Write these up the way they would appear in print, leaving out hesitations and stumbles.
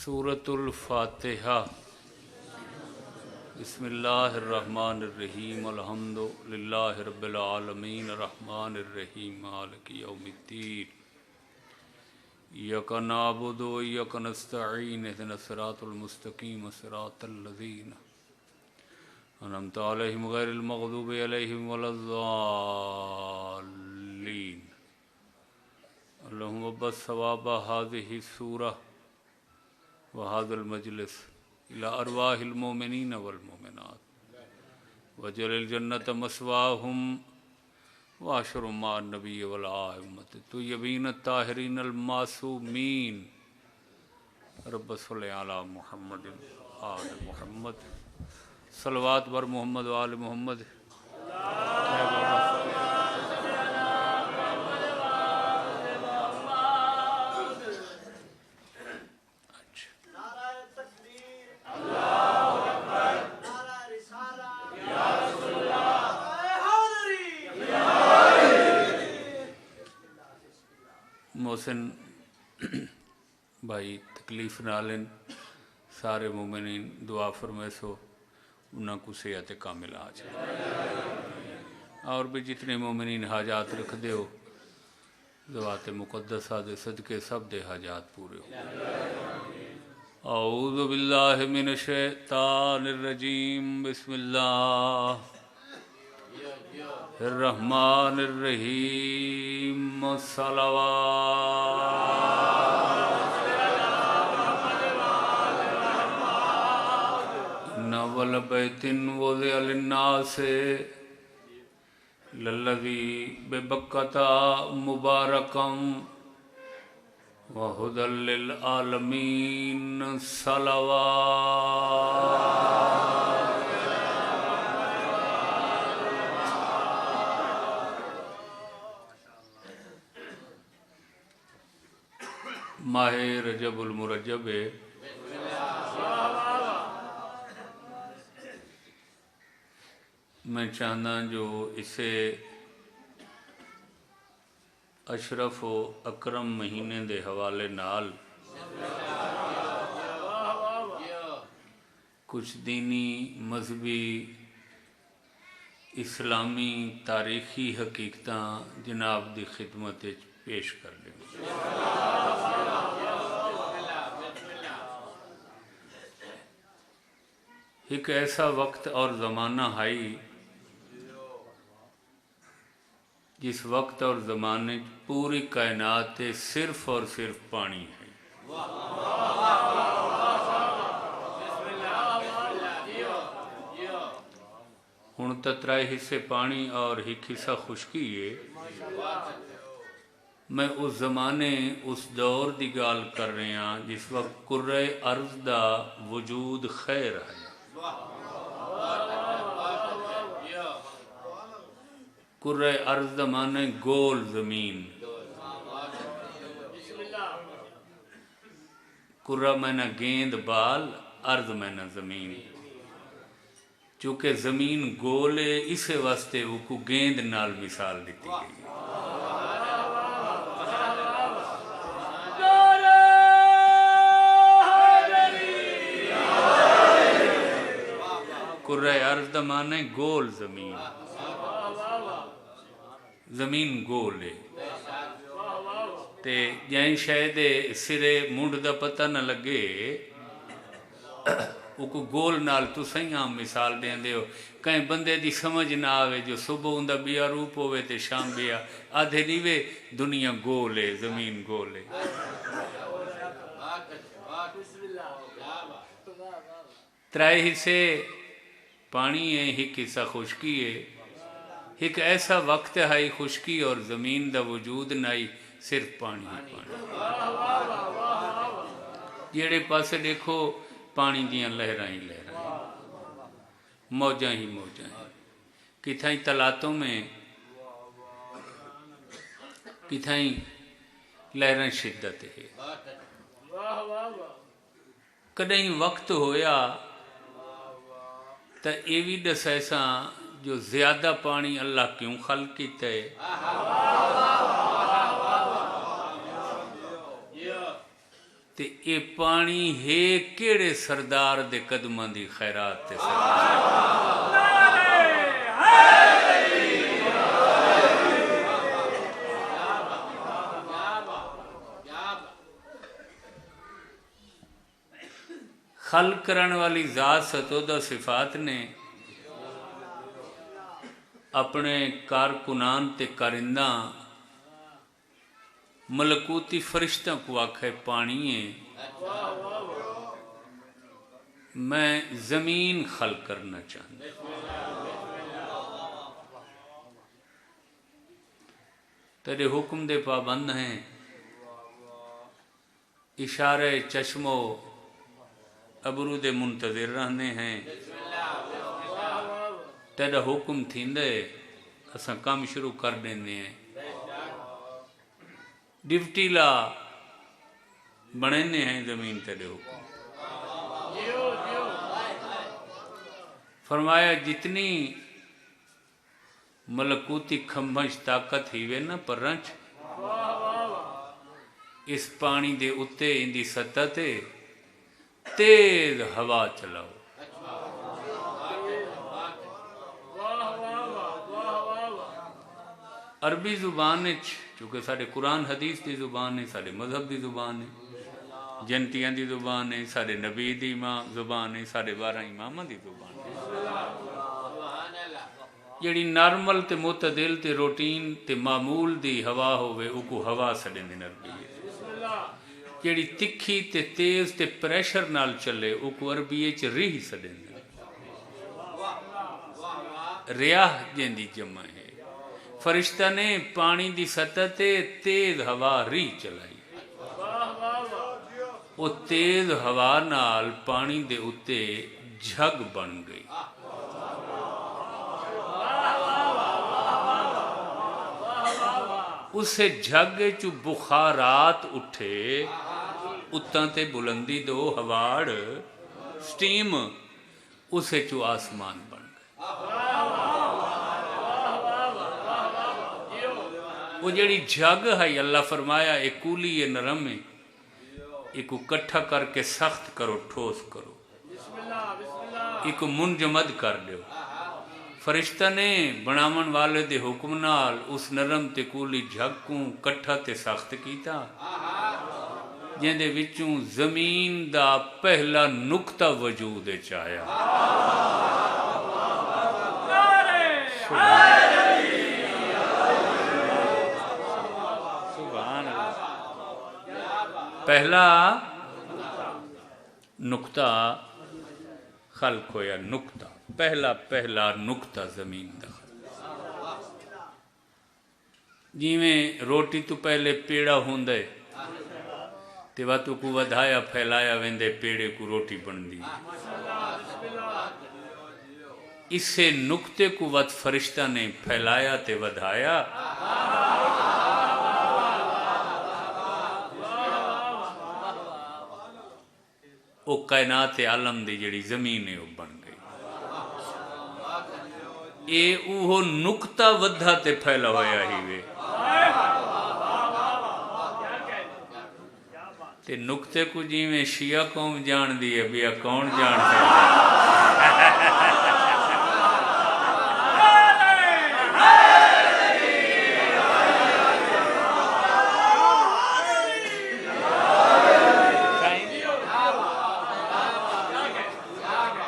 سورۃ الفاتحہ۔ بسم اللہ الرحمن الرحیم، الحمد للہ رب العالمین، الرحمن الرحیم، مالک یوم الدین، ایاک نعبد و ایاک نستعین، اہدنا الصراط المستقیم، صراط الذین انعمت علیہم غیر المغضوب علیہم ولا الضالین۔ اللہم بث ثواب هذه السورہ وهذا المجلس إلى أرواح المؤمنين والمؤمنات، وجعل الجنة مسواهم، وأشرهم مع النبي والأئمة الطيبين الطاهرين المعصومين۔ رب صل على محمد آل محمد، صلوات بر محمد و آل محمد۔ محسن بھائی تکلیف نالن، سارے مومنین دعا فرمائے سو انہاں کو صحت کامل آ جائے، اور بھی جتنے مومنین حاجات رکھ دے ہو ذوات مقدسہ دے صدقے سب دے حاجات پورے ہو۔ اعوذ باللہ من الشیطان الرجیم، بسم اللہ الرحمن الرحیم، صلوات ان اول بیت وضع للناس للذی ببکۃ مبارکا وہدی للعالمین، صلوات ماہ رجب المرجب ہے۔ میں چاہنا جو اسے اشرف و اکرم مہینے دے حوالے نال کچھ دینی، مذہبی، اسلامی، تاریخی حقیقتاں جناب دی خدمت پیش کر لیں۔ ایک ایسا وقت اور زمانہ آئی جس وقت اور زمانے پوری کائنات صرف اور صرف پانی ہے۔ ہن تترائے حصے پانی اور ایک حصہ خشکی ہے۔ میں اس زمانے، اس دور دی گال کر رہے ہیں جس وقت کرۂ ارض دا وجود خیر ہے۔ کرۂ ارض دا معنی گول زمین، کرہ معنی گیند بال، ارض معنی زمین۔ چونکہ زمین گول ہے اسے واسطے وہ کو گیند نال مثال دیتی گئی۔ کرۂ ارض دا معنی گول زمین، زمین گول ہے تے جائیں شاید سرے منڈ دا پتہ نہ لگے وہ کو گول نال تو سہی عام مثال دیں دے ہو۔ کہیں بندے دی سمجھ نہ آوے جو صبح اندہ بیا روپ ہوئے تے شام بیا آدھے نیوے، دنیا گول ہے، زمین گول ہے۔ ترائے حصے پانی ہے، ایک حصہ خشکی ہے۔ ایک ایسا وقت ہے خشکی اور زمین دا وجود نہیں، صرف پانی ہی پانی۔ جیڑے پاسے دیکھو پانی دیاں لہرائیں ہی لہرائیں، موجاں ہی موجاں ہی، کتھائیں تلاتوں میں، کتھائیں لہرائیں شدت ہے۔ کدیں وقت ہویا تا یہ بھی دس ایسا جو زیادہ پانی اللہ کیوں خلق کیتا ہے۔ تے اے پانی ہے کیڑے سردار دے قدماں دی خیرات تے صدقے خلق کرن والی ذات ستودہ صفات نے اپنے کارکنان تے کارنداں ملکوتی فرشتوں کو آکھے پانی ہے میں زمین خلق کرنا چاہتا تیرے حکم دے پابند ہیں اشارے چشمو ابرو دے منتظر رہنے ہیں تیرا حکم تھیندے اساں کام شروع کر دینے ہیں ڈیوٹی لا بنینے ہیں زمین تیرے حکم فرمایا جتنی ملکوتی کھمبنچ طاقت ہی وے نا پر رنچ اس پانی دے اتے ان دی سطح تے تیز ہوا چلاؤ عربی زبان چونکہ سارے قرآن حدیث دی زبان ہے سارے مذہب دی زبان ہے جنتیاں دی زبان ہے سارے نبی دی زبان ہے سارے 12 اماماں دی زبان ہے جیڑی نارمل تے معتدل تے روٹین تے معمول دی ہوا ہوئے او کو ہوا سڑیں دن عربی ہے جیڑی تکھی تے تیز تے پریشر نال چلے او کو عربی چ ریح سڑیں دن ریاح جیندی جمع ہے فرشتہ نے پانی دی سطح تے تیز ہوا ری چلائی وہ تیز ہوا نال پانی دے اتے جھگ بن گئی اسے جھگ چو بخارات اٹھے اتاں تے بلندی دو ہواڑ سٹیم اسے چو آسمان بن گئے وہ جڑی جھگ ہے اللہ فرمایا ایک کولی یہ نرم ہے ایک کو کٹھا کر کے سخت کرو ٹھوس کرو ایک کو منجمد کر دیو فرشتہ نے بنامن والے دے حکم نال اس نرم تے کولی جھگ کو کٹھا تے سخت کیتا جن دے وچوں زمین دا پہلا نقطہ وجود چاہیا پہلا نقطہ خلق ہویا نقطہ پہلا نقطہ زمین دا جی میں روٹی تو پہلے پیڑا ہوندے تے واتو کو ودھایا پھیلایا ویندے پیڑے کو روٹی بن دی اسے نقطے کو وقت فرشتہ نے پھیلایا تے ودھایا او کائنات عالم دی جڑی زمین ہے وہ بن گئی اے اوہو نقطہ ودھا تے پھیلا ہویا ہی وے تے نقطے کو جی میں شیعہ قوم جان دی ہے بیا کون جان دے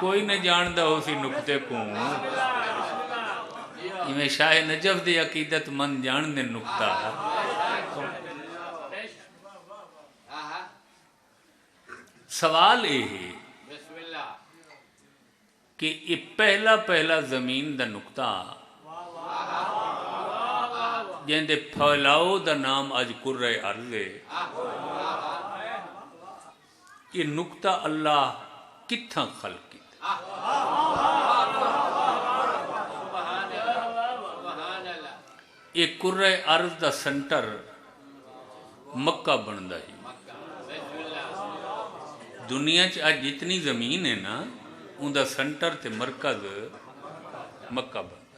کوئی نہ جاندہ ہو سی نقطے کو میں شاہ نجف دی عقیدت من جان دے نقطہ سوال یہ ہے کہ یہ پہلا زمین دا نقطہ جن دے پھیلاؤ دا نام اج کرہ ارض ہے یہ نقطہ اللہ کتھاں خلق کی ایک کرہ ارض دا سنٹر مکہ بندا ہی دنیا چ آج جتنی زمین ہے نا ان دا سنٹر تے مرکز مکہ بندا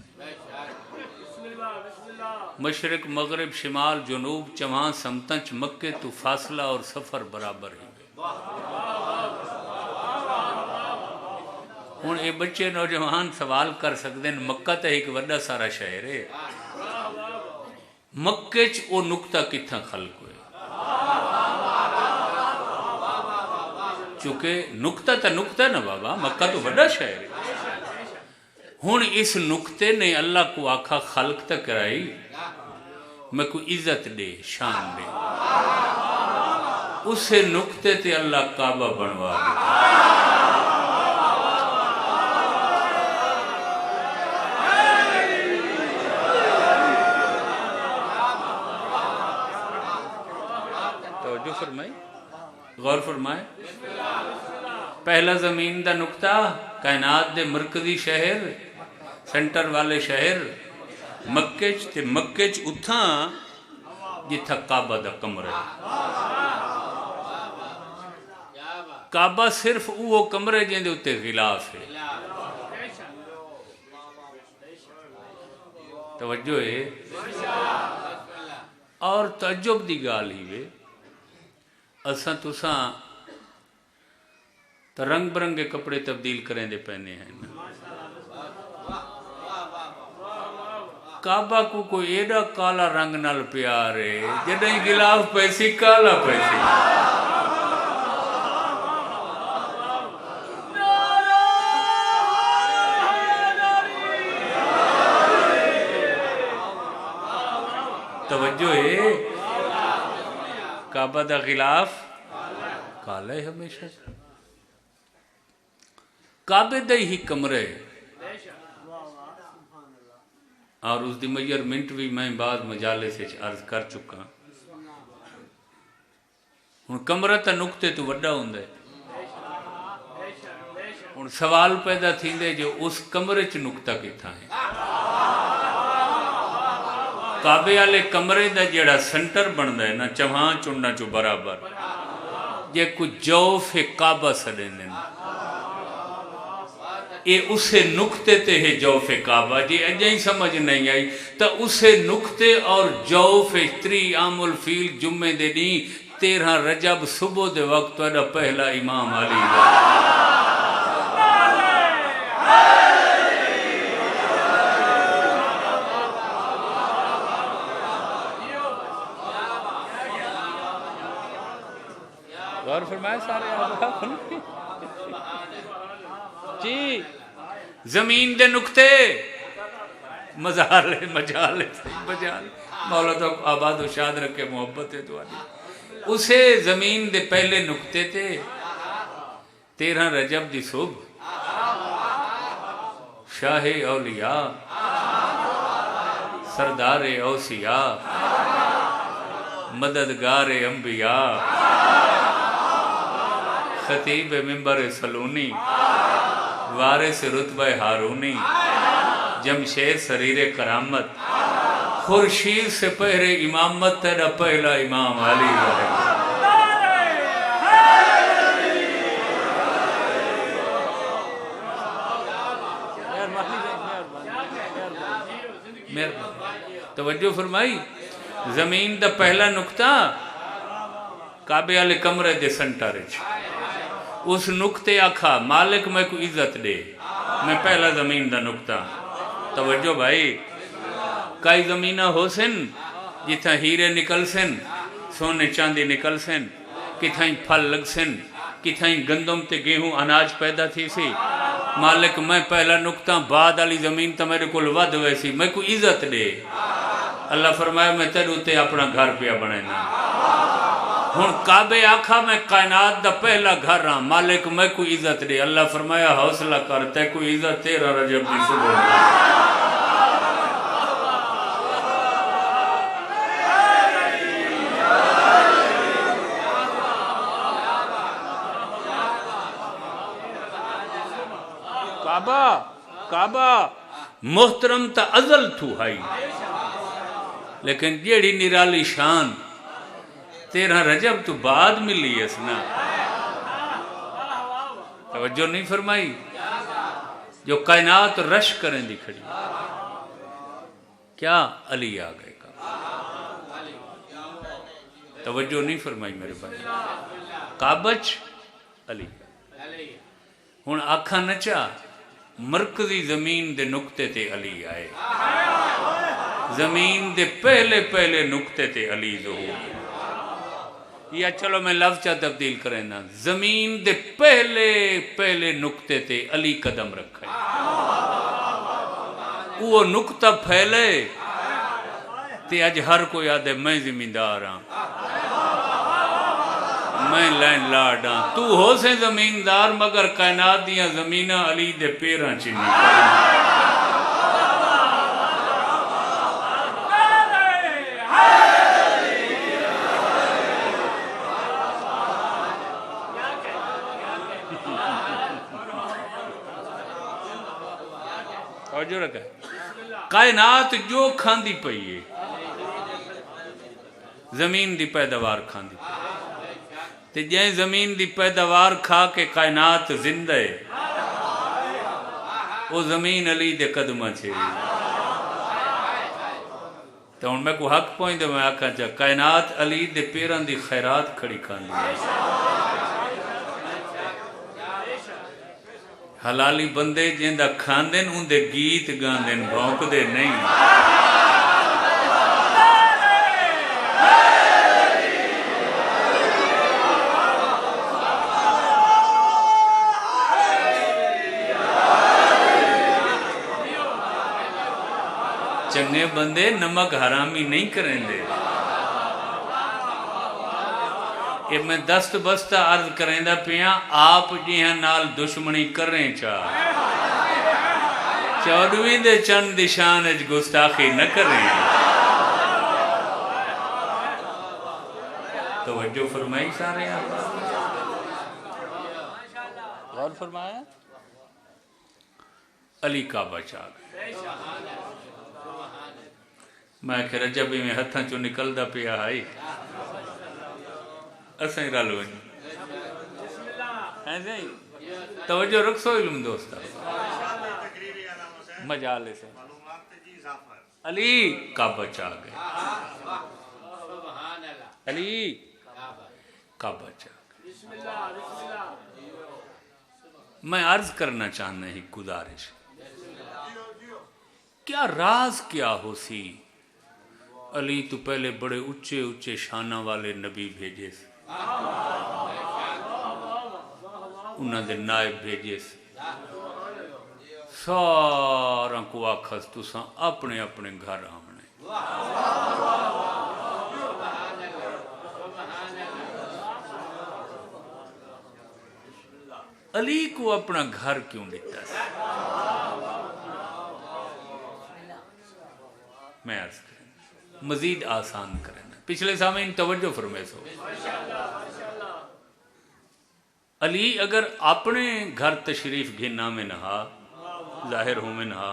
مشرق مغرب شمال جنوب چواں سمتن چ مکے تو فاصلہ اور سفر برابر ہی ہوں یہ بچے نوجوان سوال کر سکتے ہیں مکہ تو ایک وڈا سارا شہر ہے، مکے چ وہ نقطہ کتنا خلق ہوئے؟ چونکہ نقطہ تو نقطہ نا بابا، مکہ تو بڑا شہر ہے۔ ہوں اس نقطے نے اللہ کو آکھا خلق تک کرائی میں کو عزت دے، شان دے، اسے نقطے تے اللہ کعبہ بنوا دے۔ توجہ فرمائی، غور فرمائے۔ پہلا زمین دا نقطہ کائنات دے مرکزی شہر، سینٹر والے شہر مکے چ، تے مکے چ اتھاں جتھا کعبہ دا کمرہ ہے۔ کعبہ صرف وہ کمرے جن دے اتے غلاف ہے۔ توجہ ہے اور تعجب دی گال ہی وے، اساں تساں تو رنگ برنگے کپڑے تبدیل کریں دے پہنے ہیں۔ کعبہ کو کوئی ایڈا کالا رنگ نال پیارے جدیں غلاف پیسی کالا پیسی۔ توجہ ہے، کعبہ دا غلاف کالا ہے ہمیشہ۔ کعبے دے ہی کمرے اور اس دی میجرمنٹ بھی میں بعض مجالے سے عرض کر چکا ہوں۔ کمرہ تا نقطے تو وڈا ہوندے، ہوں سوال پیدا تھیندے جو اس کمرے چ نقطہ کتھا ہے؟ کعبے والے کمرے دا جیڑا سنٹر بندا ہے نا چوہاں چنڈا چو برابر، جے کچھ جوف کعبہ سڑیں دیں، یہ اسے نقطے تے ہے جوف کعبہ۔ جی اجائیں سمجھ نہیں آئی تو اسے نقطے اور جوف 3 عام الفیل جمعے دے نہیں 13 رجب صبح دے وقت والا پہلا امام علی دا۔ غور فرمائے سارے آپ جی، زمین دے نقطے مجالے مولا تو آباد و شاد رکھے، محبت ہے تو اسے زمین دے پہلے نقطے تے 13 رجب دی صبح شاہ اولیاء سردار اوصیاء مددگار انبیاء خطیب منبر سلونی وارث رتبہ ہارونی جمشید سریر کرامت خورشید سے پہرے امامت تیرا پہلا امام علی رہے۔ توجہ فرمائی، زمین دا پہلا نقطہ کعبے والے کمرے دے سنٹر وچ، اس نقطے آکھا مالک میں کو عزت دے، میں پہلا زمین دا نقطہ۔ توجہ بھائی، کئی زمینہ ہو سن جتھا ہیرے نکل سن، سونے چاندی نکل سن، کتھائیں پھل لگ سن، کتھائیں گندم تے گیہوں اناج پیدا تھی سی، مالک میں پہلا نقطہ، بعد علی زمین تا میرے کو ود ویسی، میں کو عزت دے۔ اللہ فرمایا میں تیرے تے اپنا گھر پیا بنینا۔ ہن کعبے آکھا میں کائنات دا پہلا گھر رہا، مالک میں کو عزت دے۔ اللہ فرمایا حوصلہ کر، تے کو عزت 13 رجب دی صبح۔ کعبہ محترم تا ازل تھو ہائی، لیکن جیڑی نرالی شان 13 رجب تو بعد ملی اس نا۔ توجہ نہیں فرمائی، جو کائنات رش کریں دی کھڑی، کیا علی آ گئے کا۔ توجہ نہیں فرمائی میرے بھائی. کعبچ علی. ہن آکھاں نچا مرکزی زمین دے نقطے تے علی آئے. زمین دے پہلے پہلے نقطے تے علی ظہور. یا چلو میں لفظ چا تبدیل کریں نا. زمین دے پہلے پہلے نقطے تے علی قدم رکھا ہے. وہ نقطہ پھیلے تے اج ہر کوئی آدھے میں زمیندار ہاں، میں لینڈ لارڈ ہاں. تو ہو سے زمیندار مگر کائنات دیاں زمیناں علی دے پیراں چنی. جو رکھا کائنات جو کھاندی پئی ہے زمین دی پیداوار کھاندی پئی تے جائیں زمین دی پیداوار کھا کے کائنات زندہ ہے وہ زمین علی دے قدمہ چھے. تو ان میں کو حق پوائیں دے میں آکھا چاہ کائنات علی دے پیران دی خیرات کھڑی کھاندی ہے. حلالی بندے جیندہ کھاندن ان دے گیت گاندن بھونک دے نہیں. چنگے بندے نمک حرامی نہیں کریں دے. یہ میں دست بستہ عرض کریں دا پیاں آپ جیہاں نال دشمنی کریں چاہ 14ویں دے چند دشان اج گستاخی نہ کریں. توجہ فرمائی سارے آپ غور فرمایا. علی کعبہ چاہ گئے. میں کہ رجبی میں ہتھاں چو نکل دا پیا آئی اسیں رل ونی. ایسے ہی توجہ رکھ سو علم دوستا مجالے سے. علی کعبہ چاہ گئے. علی کعبہ چاہ گئے. میں عرض کرنا چاہنا ہی گزارش کیا راز کیا ہو سی. علی تو پہلے بڑے اچھے اچھے شانہ والے نبی بھیجے سے انہاں دے نائب بھیجے سے سارا کو آکھس تو ساں اپنے اپنے گھر آمنے. علی کو اپنا گھر کیوں دیتا ہے؟ میں عرض کریں مزید آسان کریں. پچھلے سامعین توجہ فرمائے سو. علی اگر اپنے گھر تشریف گھننا میں نہا ظاہر ہوں میں نہا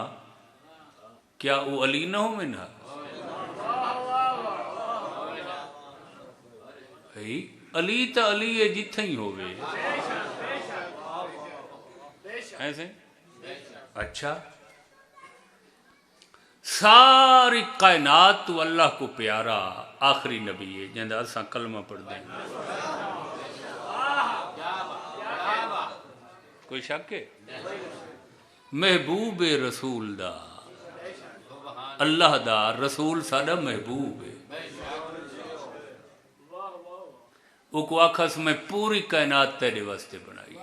کیا وہ علی نہ ہوں میں نہا؟ علی تا علی ہے جتھیں ہی ہوئے. ایسے اچھا ساری کائنات تو اللہ کو پیارا آخری نبی ہے جہاں اساں کلمہ پڑھ دیں. کوئی شک ہے؟ محبوب رسول دا اللہ دا رسول سادہ محبوب ہے. وہ کو آکھس میں پوری کائنات تیرے واسطے بنائی.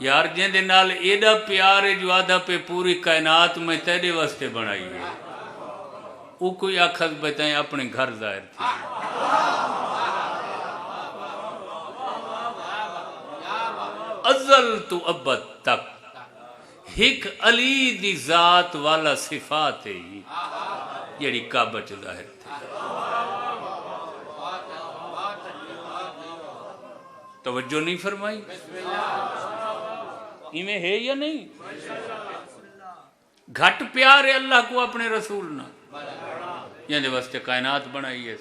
یار جن دے نال ایڈا پیار ہے جو آدھا پہ پوری کائنات میں تیرے واسطے بنائی ہے. وہ کوئی آکھس بتائیں اپنے گھر ظاہر تھی. ازل تو ابد تک ہک علی دی ذات والا صفات ہے جیڑی کعبہ چ ظاہر تھی. توجہ نہیں فرمائی؟ میں ہے یا نہیں؟ گھٹ پیار ہے اللہ کو اپنے رسول نہ یعنی واسطے کائنات بنائی ہے.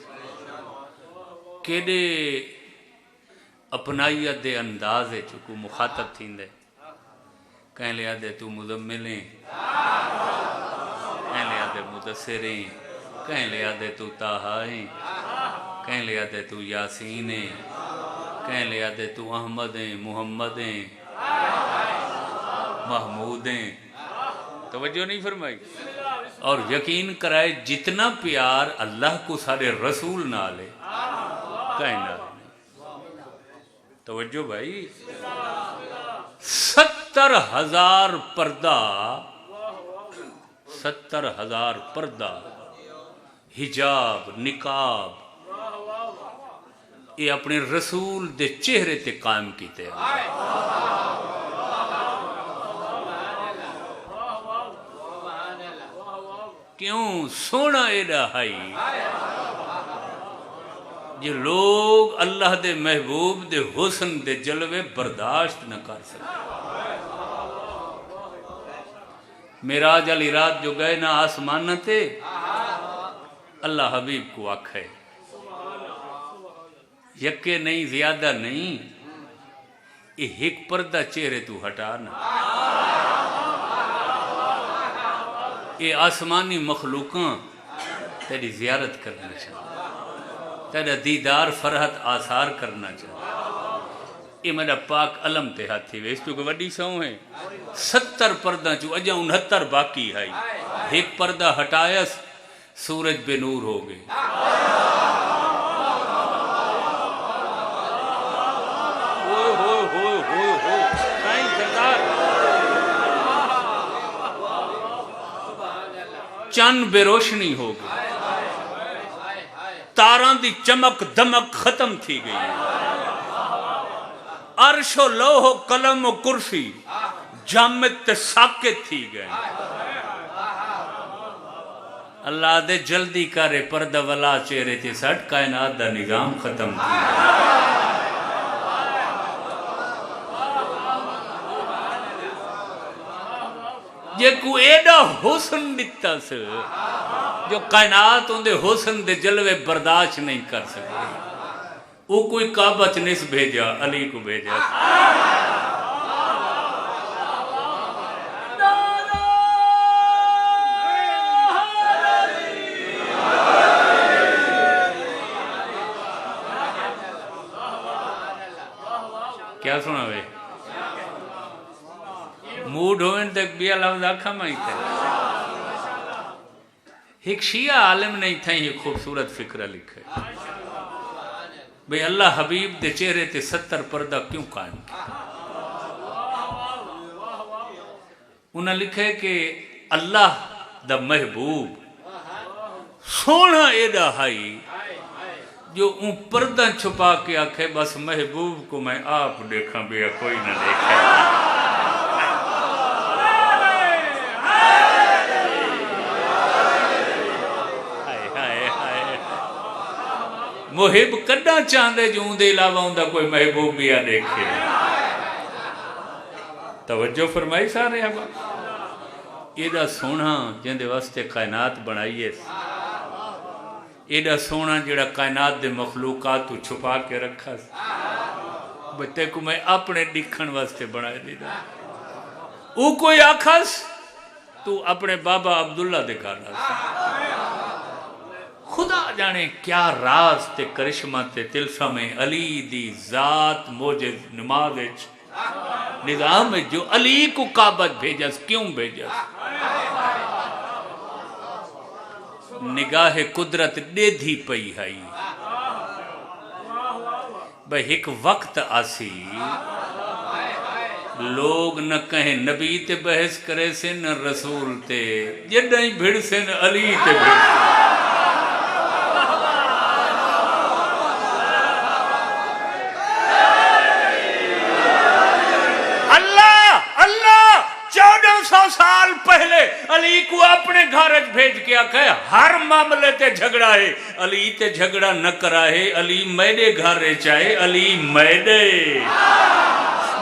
کیڑے اپنائیت دے انداز ہے چکو مخاطب تھین دے کہیں لیا دے تو مزملیں کہیں لیا دے مدثریں کہیں لیا دے تو طٰہٰ ہیں، کہیں لیا دے تو یاسین ہیں، کہیں لیا دے تو احمد ہیں، محمد ہیں، محمود ہیں. توجہ نہیں فرمائی؟ اور یقین کرائے جتنا پیار اللہ کو سارے رسول نال ہے کہیں نال نہیں. توجہ بھائی، 70,000 پردہ، 70,000 پردہ، حجاب، نقاب، یہ اپنے رسول دے چہرے تے قائم کیتے ہیں. کیوں؟ سونا ایڈا ہائی یہ لوگ اللہ دے محبوب دے حسن دے جلوے برداشت نہ کر سکتے. معراج علی رات جو گئے نا آسمان تے، اللہ حبیب کو آکھے یکے نہیں، زیادہ نہیں، یہ ایک پردہ چہرے تو ہٹانا. یہ آسمانی مخلوقاں تیری زیارت کرنا چاہتا، تیرا دیدار فرحت آثار کرنا چاہتا. یہ میرا پاک علم تے ہاتھی وے، اس تو کہ وڈی سوں ہے. 70 پردہ چو اجا 69 باقی ہے. ایک پردہ ہٹایا سورج بے نور ہو گئے. چند بے روشنی ہو گئی، تاراں دی چمک دمک ختم تھی گئی. عرش و لوح و قلم و کرسی جامد تے ساکت تھی گئے. اللہ دے جلدی کرے پردہ ولا چہرے تے سٹ، کائنات دا نظام ختم تھی گئے. یہ کو ایڈا حسن دیتا سے جو کائنات ان دے حسن دے جلوے برداشت نہیں کر سکتے. وہ کوئی کعبہ چنس بھیجا، علی کو بھیجا. کیا سنا بھائی؟ موڈ ہوئن تک بیا لفظ آکھا مائی تھے. ایک شیعہ عالم نہیں تھا یہ خوبصورت فکرہ لکھے بھئی اللہ حبیب دے چہرے تے 70 پردہ کیوں قائم کیا. انہاں لکھے کہ اللہ دا محبوب سونا ایڈا ہائی جو ان پردہ چھپا کے آکھے بس محبوب کو میں آپ دیکھاں بیا کوئی نہ دیکھے. محب کڈا چاندے جو اندے علاوہ اندہ کوئی محبوب بھی آ دیکھے. توجہ فرمائی سارے ابا. ایڈا سونا جندے واسطے کائنات بنائیے، ایڈا سونا جڑا کائنات دے مخلوقات تو چھپا کے رکھا بتے کو میں اپنے دکھن واسطے بنائے دیدا. او کوئی آکھس تو اپنے بابا عبداللہ دکھا رہا. خدا جانے کیا راز تے کرشمہ تے تلسم علی دی ذات موجز نماز نظام جو علی کو کعبت بھیجس. کیوں بھیجس؟ نگاہ قدرت ڈیدھی پئی ہائی بھئی ایک وقت آسی لوگ نہ کہیں نبی تے بحث کرے سے نہ رسول تے، جڑا ہی بھڑ سے نہ علی تے بھڑ سے. سال پہلے علی کو اپنے گھرج بھیج کے آکھے ہر معاملے تے جھگڑا ہے، علی تے جھگڑا نہ کرا ہے. علی میرے گھر چاہے علی میرے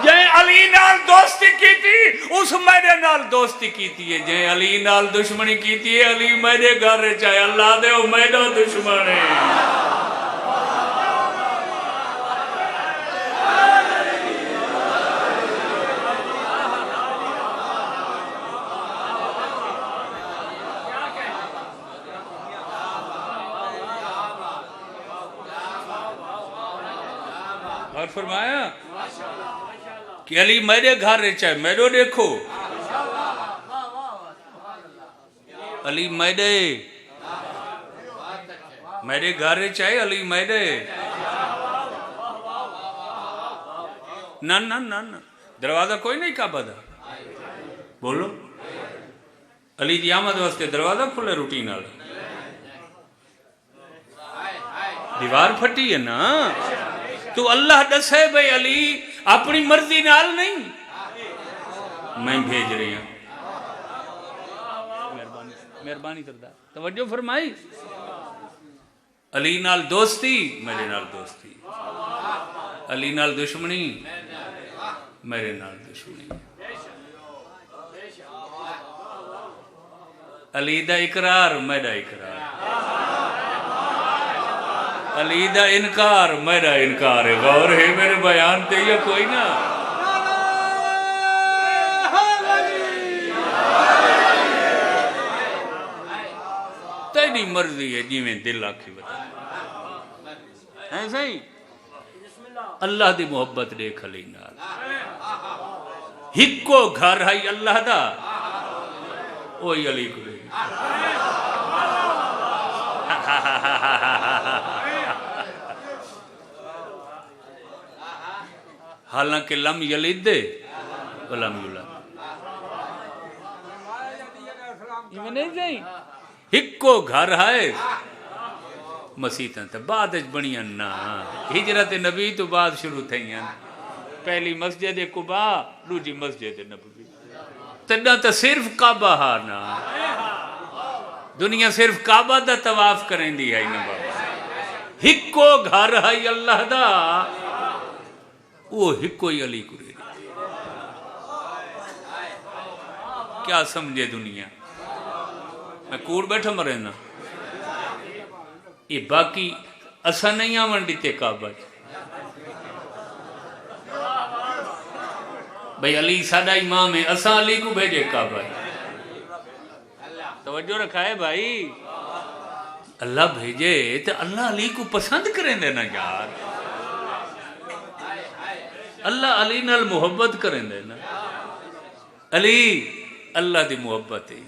جائیں علی نال دوستی کی تھی اس میرے نال دوستی کی تھی ہے. جائیں علی نال دشمنی کی تھی ہے علی میرے گھر چاہے. اللہ دے او میرا دشمن ہے. غور فرمایا کہ علی میرے گھر چاہے میرے دیکھو علی میرے گھر چاہے علی میرے نہ نہ نہ نہ دروازہ کوئی نہیں کعبہ دا بولو علی دی آمد واسطے دروازہ کھلے روٹین والا دیوار پھٹی ہے نا تو اللہ دسے بھئی علی اپنی مرضی نال نہیں میں بھیج رہی ہوں مہربانی کردہ توجہ فرمائی علی نال دوستی میرے نال دوستی علی نال دشمنی میرے نال دشمنی علی دا اقرار میرا اقرار علی دا انکار میرا انکار ہے غور ہے میرے بیان تے یہ کوئی نہ تیری مرضی ہے جی میں دل آکھی بتا ایسا ہی اللہ دی محبت دیکھ علی نال ہکو گھر ہے اللہ دا اوہی علی کو دے حالانکہ لم یلد ولم یولد یہ میں نہیں جائیں ہکو گھر ہے مسیحتاں تے بعد بنیاں نا ہجرت نبی تو بعد شروع تھیاں پہلی مسجد قباء دوجی مسجد نبوی تڈا تو صرف کعبہ ہا نا دنیا صرف کعبہ دا طواف کریں دی ہے نا بابا ہکو گھر ہے اللہ دا وہ ہکو ہی علی کو رہی کیا سمجھے دنیا میں کوڑ بیٹھا مرے نا یہ باقی اسا نہیں آمن دیتے کعبہ بھئی علی سادہ امام ہے اسا علی کو بھیجے کعبہ توجہ رکھا ہے بھائی اللہ بھیجے تو اللہ علی کو پسند کریں دینا یار اللہ علی نال محبت کریں دینا علی اللہ دی محبت ہے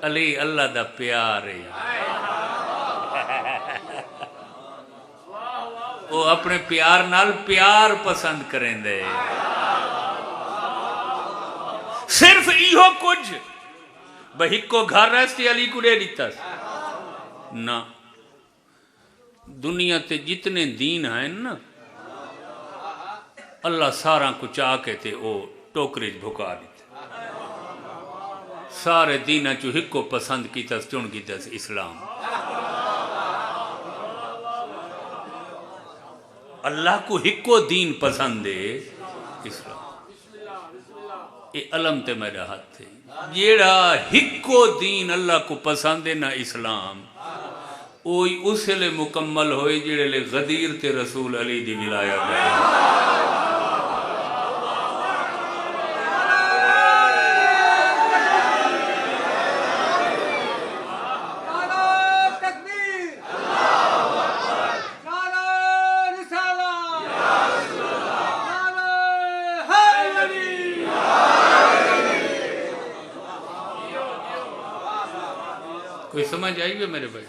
علی اللہ دا پیار ہے وہ اپنے پیار نال پیار پسند کریں دے صرف ایہو کچھ بہکو گھر رہستی علی کو دے دیتا نا دنیا تے جتنے دین ہیں نا اللہ سارا کچھ آکے تے او ٹوکریج بھکا دیتا سارے دینہ چو ہکو پسند کی تس چون کی تس اسلام اللہ کو ہکو دین پسند ہے اسلام یہ علم تے میرا ہاتھ تھے جیڑا ہکو دین اللہ کو پسند ہے نہ اسلام اوہی اس لئے مکمل ہوئے جیڑے لئے غدیر تے رسول علی دی ولایہ گئے کوئی سمجھ آئی گے میرے بھائی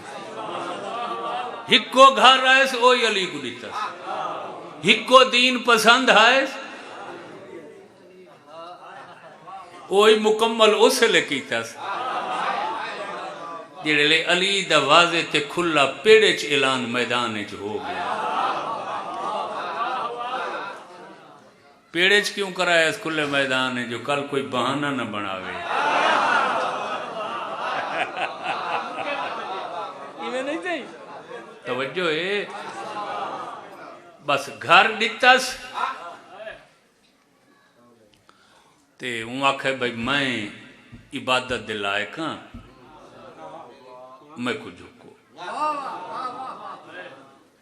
ہکو گھر رہے سے اوہی علی کو دیتا ہکو دین پسند ہے اوہی مکمل اس لے کیتا جیڑے لے علی دا واضح تے کھلا پیڑے چ اعلان میدان چ ہو گیا پیڑے چ کیوں کرایا اس کھلے میدان جو کل کوئی بہانہ نہ بناوے توجہ ہے بس گھر دیتاس تے ہوں آکھے بھئی میں عبادت دے لائق ہاں میں کو جھکو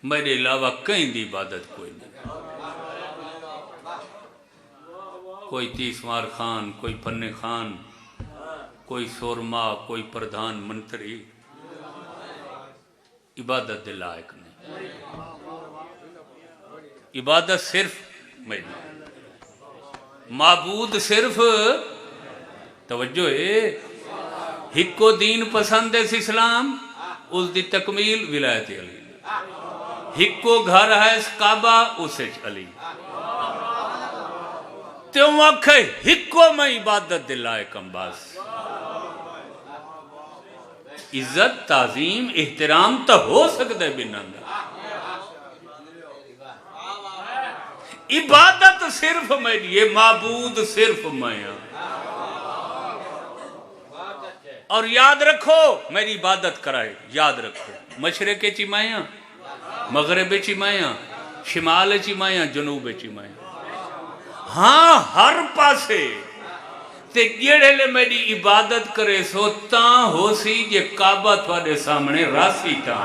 میرے علاوہ کہیں دی عبادت کوئی نہیں کوئی تیسوار خان کوئی پن خان کوئی سورما کوئی پردھان منتری عبادت دے لائق نہیں عبادت صرف میری، معبود صرف توجہ ہے ہکو دین پسند ہے اسلام، اس دی تکمیل ولایت علی، ہکو گھر ہے کعبہ اس علی، تیوں آکھے ہکو میں عبادت دلائے کم باس، عزت تعظیم احترام تو ہو سکتا ہے بنا عبادت صرف میری ہے، معبود صرف میں ہوں۔ اور یاد رکھو میری عبادت کرائے، یاد رکھو مشرق چی میں ہوں، مغرب چی میں ہوں، شمال چی میں ہوں، جنوب چی میں ہوں، ہاں ہر پاسے تے جیڑے لے میری عبادت کرے سو تاں ہو سی جے کعبہ تھوڑے سامنے راسی تاں۔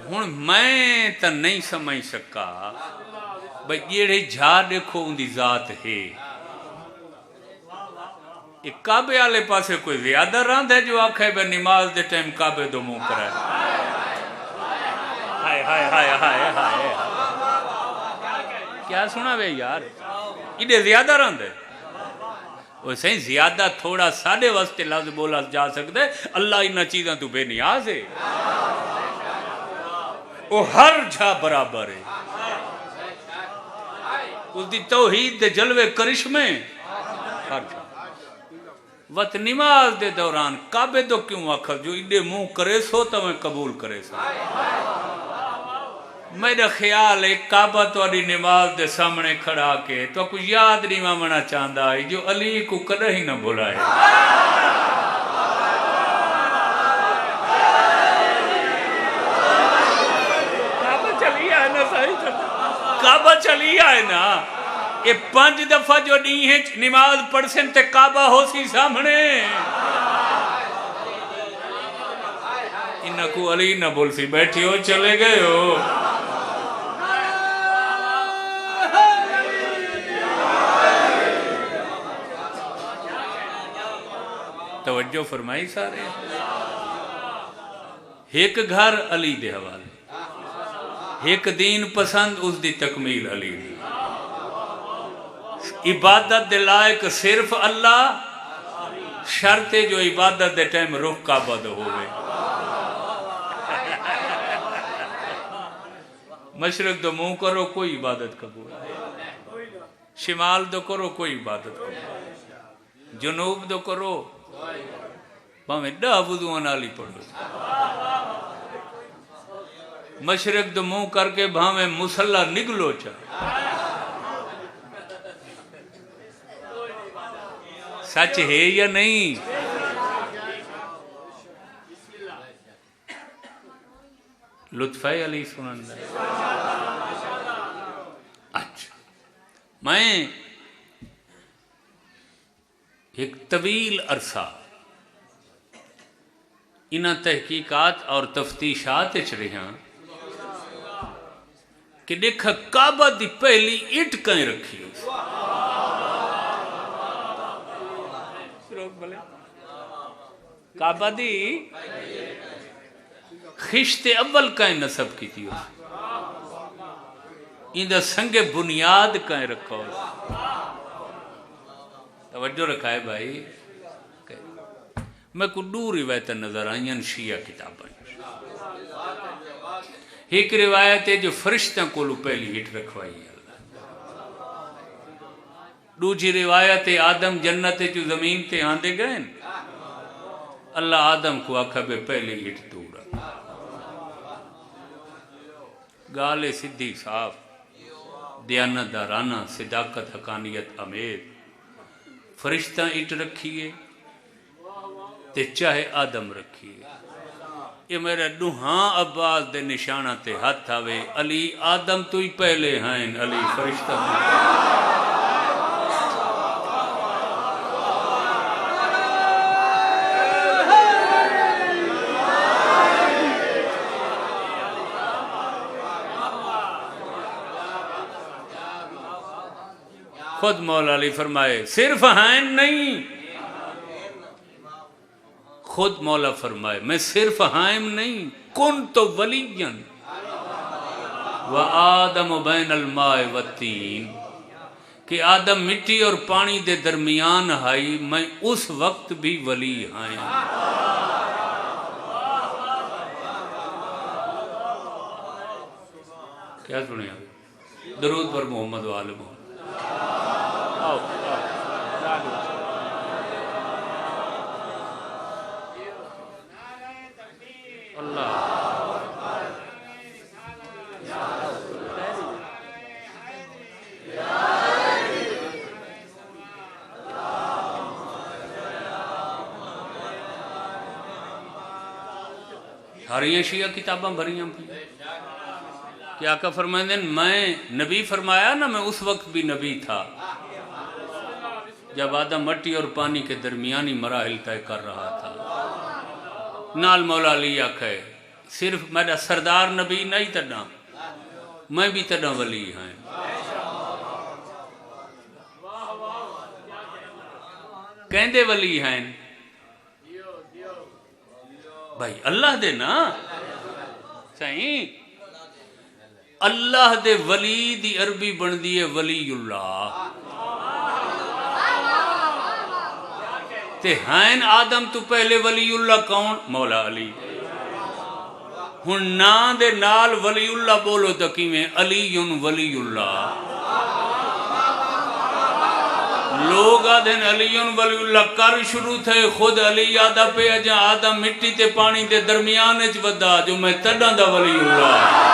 ہن میں تا نہیں سمجھ سکا بھئی جیڑے جھا دیکھو ان دی ذات ہے، ایک کعبے آلے پاسے کوئی زیادہ راند ہے جو آکھے بے نماز دے ٹائم کعبے دو منہ کرائے، ہائے ہائے ہائے ہائے ہائے، کیا سنا بے یار، ایڈے زیادہ راند ہے، وہ صحیح زیادہ تھوڑا ساڑھے واسطے لفظ بولا جا سکتا ہے، اللہ انہا چیزاں تو بے نیاز ہے، وہ ہر جھا برابر ہے، اس دی توحید دے جلوے کرشمے ہر جھا، وقت نماز دے دوران کعبے دو کیوں آکھا جو ایڈے منہ کرے سو تو میں قبول کرے سو، میرا خیال ہے کعبہ تو اڈی نماز دے سامنے کھڑا کے تو کچھ یاد نہیں مامنا چاندہ ہے جو علی کو کدہ ہی نہ بھولائے، کعبہ چلی آئے نا، یہ 5 دفعہ جو نہیں ہے نماز پڑھ سن تے کعبہ ہو سی سامنے، انہا کو علی نہ بول سی بیٹھی ہو چلے گئے ہو، توجہ فرمائی سارے، ایک گھر علی دے حوالے، ایک دین پسند اس دی تکمیل علی دی، عبادت دے لائق صرف اللہ، شرط جو عبادت دے ٹائم رخ کعبہ دے ہوئے، مشرق دو منہ کرو کوئی عبادت قبول، شمال دو کرو کوئی عبادت قبول، جنوب دو کرو باہمیں 10 وضوء نالی پڑھو، مشرق دو منہ کر کے بھاویں مسلح نگلو چاہے، سچ ہے یا نہیں؟ لطف ہے علی سنن دا، اچھا میں ایک طویل عرصہ انہاں تحقیقات اور تفتیشات اچھ رہے ہیں کہ دیکھا کعبہ دی پہلی اٹ کہیں رکھی ہو، کعبہ دی خشت اول کہیں نصب کی تھی، اندہ سنگ بنیاد کہیں رکھا ہو، توجہ رکھا ہے بھائی، میں کو دو روایتیں نظر آئیں شیعہ کتابیں، ایک روایت ہے جو فرشتوں کو پہلی ہٹ رکھوائی ہے اللہ، دوسری روایت ہے آدم جنت جو زمین تے آندے گئے اللہ آدم کو آکھا بے پہلی ہٹ تو رکھ، گالے سدھی صاف دیانت دارانہ صداقت حقانیت امید، فرشتہ اٹ رکھیے تے چاہے آدم رکھیے، یہ میرے دوہاں عباس دے نشانہ تے ہاتھ آوے، علی آدم تو ہی پہلے ہیں، علی فرشتہ خود مولا علی فرمائے صرف ہیں نہیں، خود مولا فرمائے میں صرف ہائم نہیں، کن تو ولیًا وآدم بین الماء والتین، کہ آدم مٹی اور پانی دے درمیان ہائی، میں اس وقت بھی ولی ہائیں۔ کیا سنے ابھی؟ درود پر محمد و آل محمد۔ آؤ اللہ ہر شیعہ کتاباں بھریاں پہ کہ آقا فرمائیں میں نبی فرمایا نا، میں اس وقت بھی نبی تھا جب آدم مٹی اور پانی کے درمیانی مراحل طے کر رہا تھا۔ نال مولا علی آکھے صرف میرا سردار نبی نہیں تڈا، میں بھی تڈا ولی ہیں۔ کہندے ولی ہیں بھائی اللہ دے نا صحیح، اللہ دے ولی دی عربی بن دیئے ولی اللہ، تے ہیں آدم تو پہلے ولی اللہ کون؟ مولا علی۔ ہن نا دے نال ولی اللہ بولو تو کیویں؟ علی ولی اللہ۔ لوگ آدھیں علی ولی اللہ کر شروع تھے، خود علی آدھا پہ اجا آدم مٹی تے پانی دے درمیان اچ ودا جو میں تڈاں دا ولی اللہ۔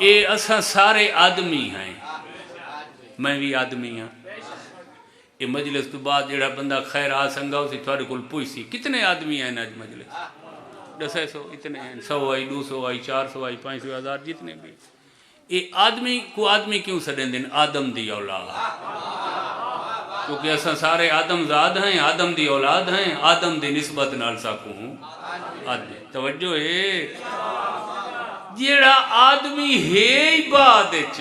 اے اساں سارے آدمی ہیں، میں بھی آدمی ہاں۔ یہ مجلس تو بعد جڑا بندہ خیر آ سنگا اسی تھوڑے کل پوچھ سی کتنے آدمی ہیں آج مجلس؟ 200 اتنے ہیں، 100 آئی، 200 آئی، 400 آئی، 500 ہزار جتنے بھی۔ یہ آدمی کو آدمی کیوں سڑیں دن؟ آدم دی اولاد، کیونکہ اساں سارے آدم زاد ہیں، آدم دی اولاد ہیں، آدم دی نسبت نال ساکو ہوں آدمی۔ توجہ ہے جیڑا آدمی ہے ہی بعد اچ،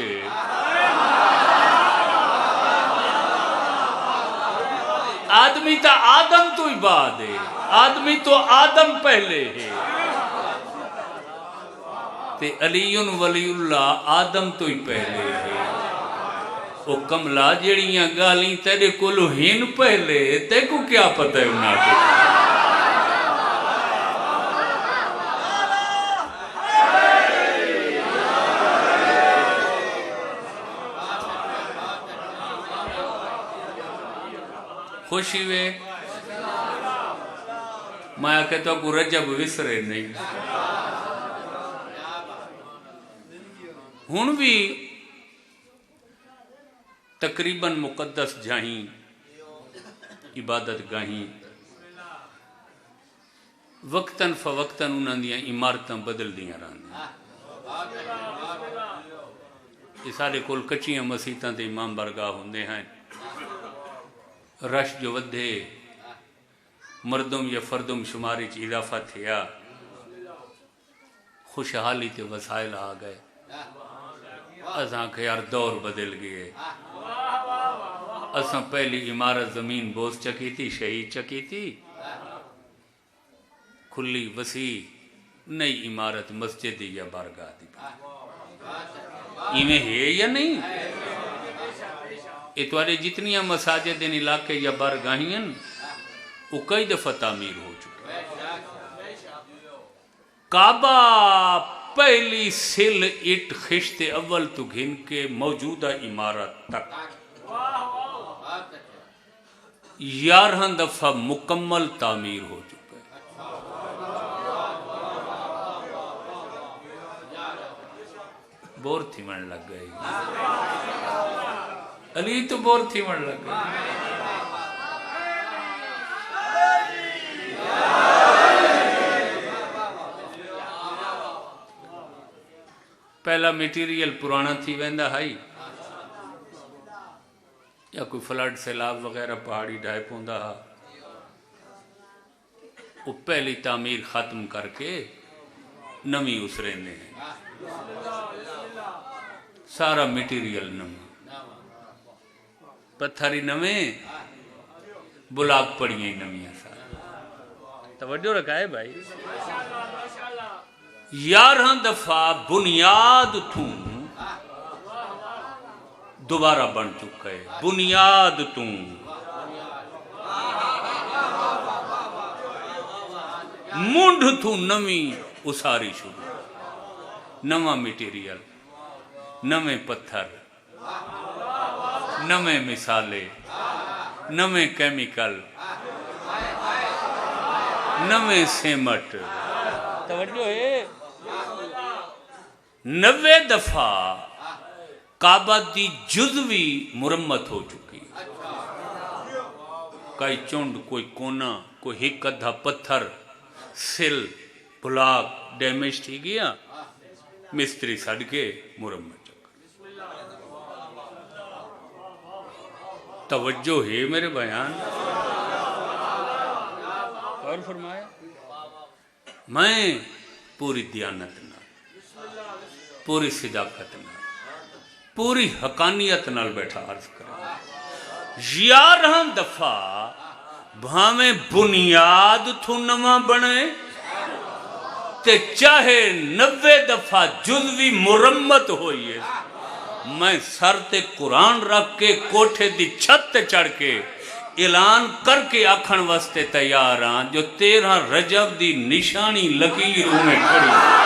آدمی تا آدم تو ہی بعد ہے، آدمی تو آدم پہلے ہے، تے علی ولی اللہ آدم تو ہی پہلے ہے۔ او کملا جڑیاں گالیں تیرے کولو ہن پہلے، تے کو کیا پتہ ہے انہاں کو؟ خوشی وے میں کہتا ہوں کو رجب وسرے نہیں، ہن بھی تقریباً مقدس جاہیں عبادت گاہیں وقتاً فوقتاً انہاں دیاں عمارتاں بدل دیاں رہندیاں۔ یہ سارے کول کچیاں مسیتاں تے امام برگاہ ہوندے ہیں، رش جو ودھے مردم یا فردم شماری چ اضافہ تھیا، خوشحالی تے وسائل آ گئے، اساں کہ یار دور بدل گئے۔ اساں پہلی عمارت زمین بوس چکی تھی، شہید چکی تھی، کھلی وسیع نئی عمارت مسجد یا بارگاہ دی، ایویں ہے یا نہیں؟ اتوارے جتنیاں مساجد ان علاقے یا بارگاہیں وہ کئی دفعہ تعمیر ہو چکے۔ کعبہ پہلی سل اٹ خشت اول تو گھن کے موجودہ عمارت تک 11 دفعہ مکمل تعمیر ہو چکا ہے۔ بور تھی من لگ گئی، علی تو بور تھی من لگ گئی۔ پہلا میٹیریل پرانا تھی ویندا ہائی، یا کوئی فلڈ سیلاب وغیرہ پہاڑی ڈھائے پوندا، وہ پہلی تعمیر ختم کر کے نمی اسرے نے سارا میٹیریل نما، پتھری نمے، بلاک پڑیاں نمیاں سارا۔ توجہ رکھا ہے بھائی، 11 دفعہ بنیاد توں دوبارہ بن چکا ہے، بنیاد توں مونڈ توں نمی اساری شروع، نواں میٹیریل، نویں پتھر، نویں مثالے، نویں کیمیکل، نویں سیمٹ۔ توجہ ہے، 90 دفعہ کعبہ دی جزوی مرمت ہو چکی، کوئی چونڈ، کوئی کونا، کوئی ہک ادھا پتھر، سل، بلاک ڈیمیج تھی گیا، مستری سڑ کے مرمت چکر۔ توجہ ہے میرے بیان، اور فرمایا میں پوری دیانت نال، پوری صداقت نال، پوری حقانیت نال بیٹھا عرض کرا، 11 دفعہ بھاویں بنیاد تھو نواں بنے تے چاہے 90 دفعہ جزوی مرمت ہوئی ہے، میں سر تے قرآن رکھ کے کوٹھے دی چھت تے چڑھ کے اعلان کر کے آکھن واسطے تیار ہاں، جو 13 رجب دی نشانی لکیر میں کھڑی۔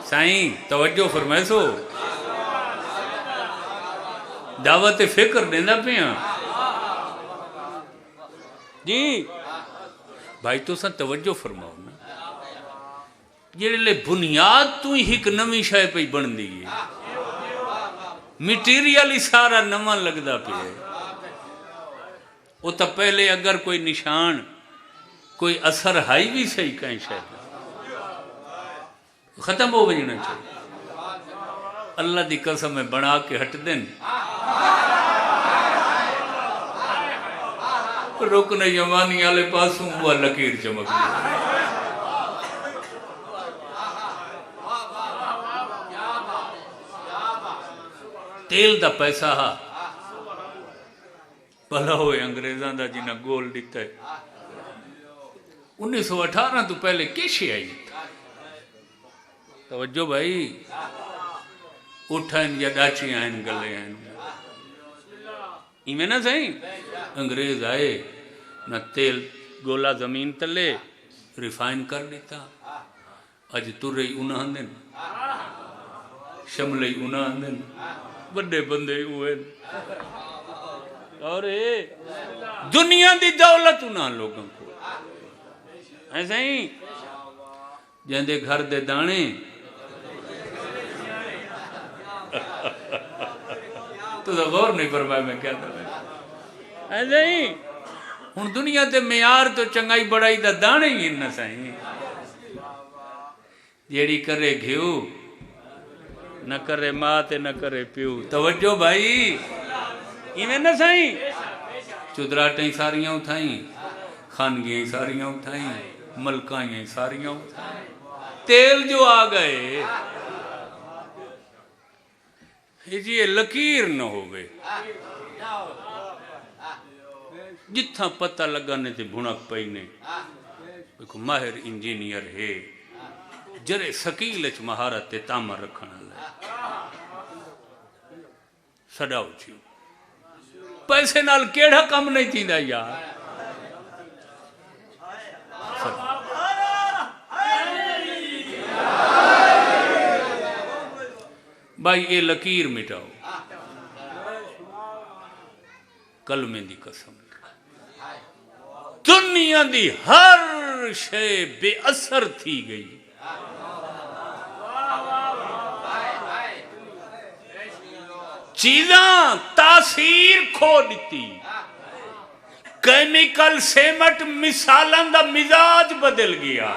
سائیں توجہ فرمائے سو، دعوت فکر دینا پیاں جی بھائی، تو سا توجہ فرماؤ نا، یہ لے بنیاد تو ہی ایک نمی شاہ پہ بن دیئے، میٹیریل ہی سارا نما لگ دا پہ ہے، وہ تا پہلے اگر کوئی نشان، کوئی اثر ہائی بھی صحیح کہیں شاید ختم ہو بجنا چاہیے۔ اللہ دی قسم میں بنا کے ہٹ دیں، رکن یمانی آلے پاسوں وہ لکیر چمک دی۔ تیل دا پیسہ ہا بھلا ہوئے انگریزاں دا جنہ گول دیتا ہے، 1918 تو پہلے کیشی آئی تھا۔ توجہ بھائی، اٹھائیں یا ڈاچی آئیں گلے آئیں، ایمیں نہ صحیح انگریز آئے نہ تیل گولا زمین تلے ریفائن کر لیتا، اج تر رہی انہاں دن، شملے انہاں دن، بڑے بندے ہوئے، اور دنیا دی دولت انہاں لوگوں کو ایسا ہی جہاں دے گھر دے دانے تو غور نہیں فرمایا میں کیا تھا ایسا ہی ہن دنیا تے معیار تو چنگائی بڑائی دا دانے ہی نہ سائیں، جیڑی کرے گھیو نہ کرے ماں تے نہ کرے پیو۔ توجہ بھائی، ایویں نہ سائیں، چدراٹیں ساریاں اٹھائیں، خانگیاں ساریاں اٹھائیں، ملکائیں ساریاں اٹھائیں، تیل جو آ گئے یہ لکیر نہ ہوئے، جتھا پتہ لگانے تے بھنک پہنے، ایک ماہر انجینئر ہے، جرے سکیل اچ مہارت تے تامر رکھنا لائے، سڑاؤ چھو پیسے نال کیڑا کم نہیں تھی دا یار، بھائی یہ لکیر مٹاؤ، کلمے دی قسم، دنیا دی ہر شے بے اثر تھی گئی، چیزاں تاثیر کھو دیتی، کیمیکل سیمٹ مثالن دا مزاج بدل گیا.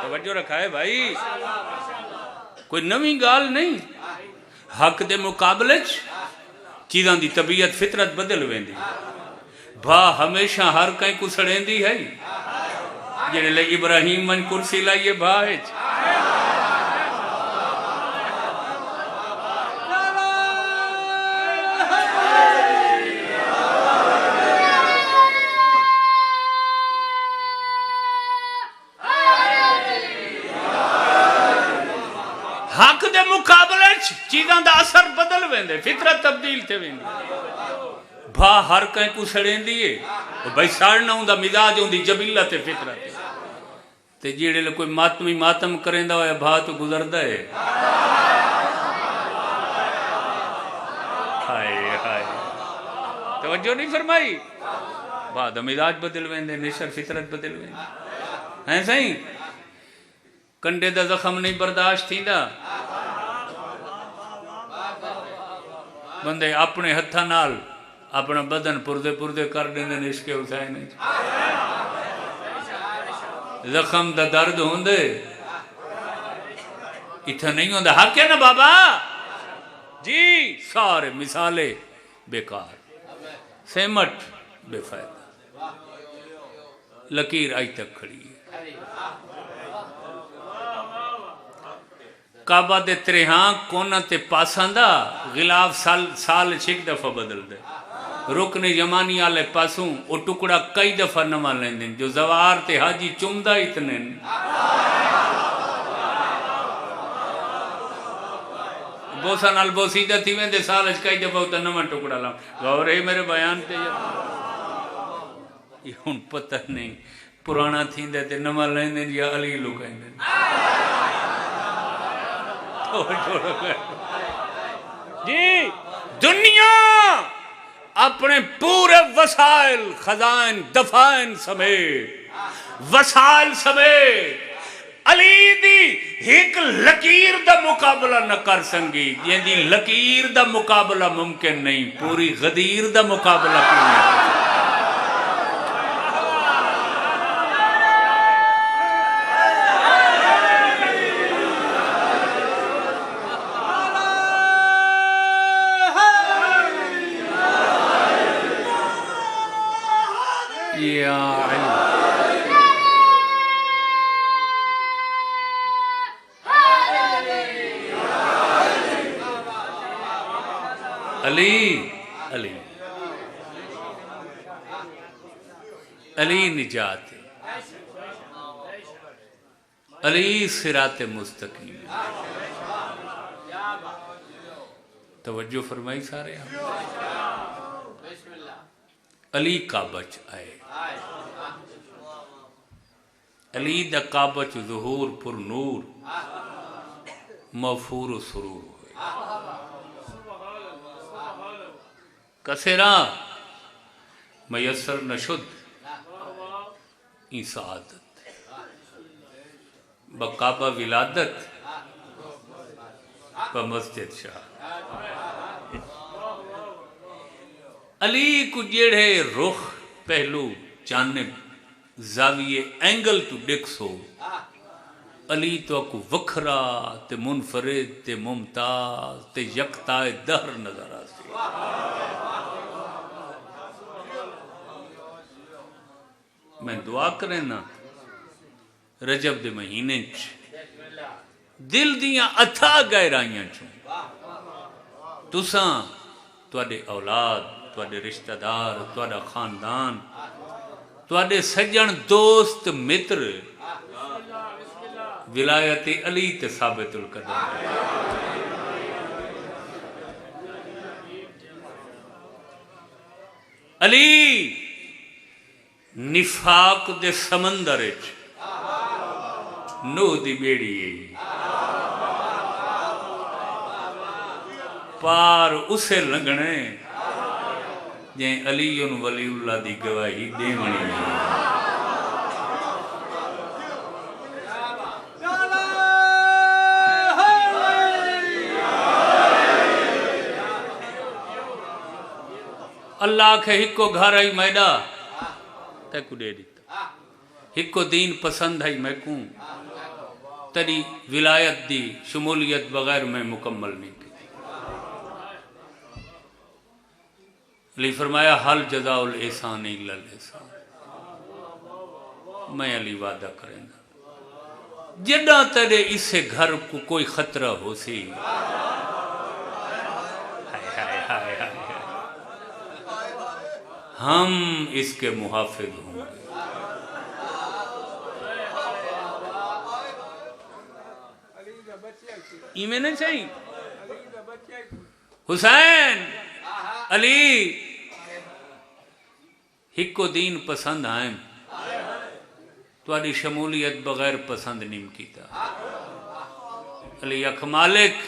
توجہ رکھا ہے بھائی، کوئی نویں گال نہیں. حق دے مقابلے چیزاں دی طبیعت فطرت بدل ویندی. بھا ہمیشہ ہر کہیں کو سڑیندی ہے جنہیں لے ابراہیم من کرسی لائیے بھائیچ. حق دے مقابلے چیزاں دا اثر بدل ویندے، فطرت تبدیل تھے ویندی. بھا ہر کہیں کو سڑیں دیئے بھائی ساڑنا ہوں دا مزاج ہوں دی جبیلت فطرت تے جیڑے لے کوئی ماتمی ماتم کریں دا ہوئے بھا تو گزر دا ہے. ہائے ہائے توجہ نہیں فرمائی. بھا دا مزاج بدل ویندے، نشر فطرت بدل ویندے ہیں صحیح. کنڈے دا زخم نہیں برداشت تھی دا بندے اپنے ہتھا نال اپنا بدن پردے پردے کر دیندے نشکے حسین. زخم دا درد ہوندے اتھا نہیں ہوندے. حق ہے نا بابا جی. سارے مثالے بیکار، سیمٹ بے فائدہ، لکیر آج تک کھڑی ہے. کعبہ دے تریہاں کونا تے پاساندہ غلاف سال چھک دفعہ بدل دے. رکن یمانی آلے پاسوں او ٹکڑا کئی دفعہ نما لیندیں جو زوار تے حاجی چمدہ اتنے. بوسا نال بوسیدہ تھی ویندے سالج کئی دفعہ ہوتا نما ٹکڑا لام. غور ہے میرے بیان تے یہ ہون پتہ نہیں پرانا تھی دے تے نما لیندیں یا علی لکائیں دیں. جی دنیا اپنے پورے وسائل خزائن دفائن سمیت وسائل سمیت علی دی ایک لکیر دا مقابلہ نہ کر سنگی. یہ دی لکیر دا مقابلہ ممکن نہیں، پوری غدیر دا مقابلہ کیوں نہیں. علی علی علی نجات، علی صراط مستقیم. توجہ فرمائی سارے علی کعبچ آئے. علی دا کعبچ ظہور پر نور مغفور و سرور ہوئے. کسرا میسر نشد این سعادت بکعبہ ولادت بمسجد شاہ. علی کو جیڑے رخ پہلو جانب زاویے اینگل تو ڈکسو علی تو اکو وکھرا تے منفرد تے ممتاز تے یکتائے دہر نظر آسی. میں دعا کریں نا رجب دے مہینے دل دیاں اتھا گہرائیاں چوں تساں تواڈے اولاد تواڈے رشتہ دار تواڈا خاندان تواڈے سجن دوست متر ولایت علی تے ثابت القدم. علی نفاق دے سمندر نوح دی بیڑی ہے پار اسے لنگنے جہیں علی ولی اللہ دی گواہی دے منی. اللہ کے ہکو گھر آئی میڈا تے کو دے دیتا ہکو دین پسند ہے میں کوں تری ولایت دی شمولیت بغیر میں مکمل نہیں کی علی فرمایا حل جزاء الاحسان الا الاحسان میں علی وعدہ کریں گا جڑا تیرے اسے گھر کو کوئی خطرہ ہو سی ہم اس کے محافظ ہوں گے ایمیں نہیں چاہیے حسین علی ہکو دین پسند آئیں تواڈی شمولیت بغیر پسند نہیں کیتا علی اکھ مالک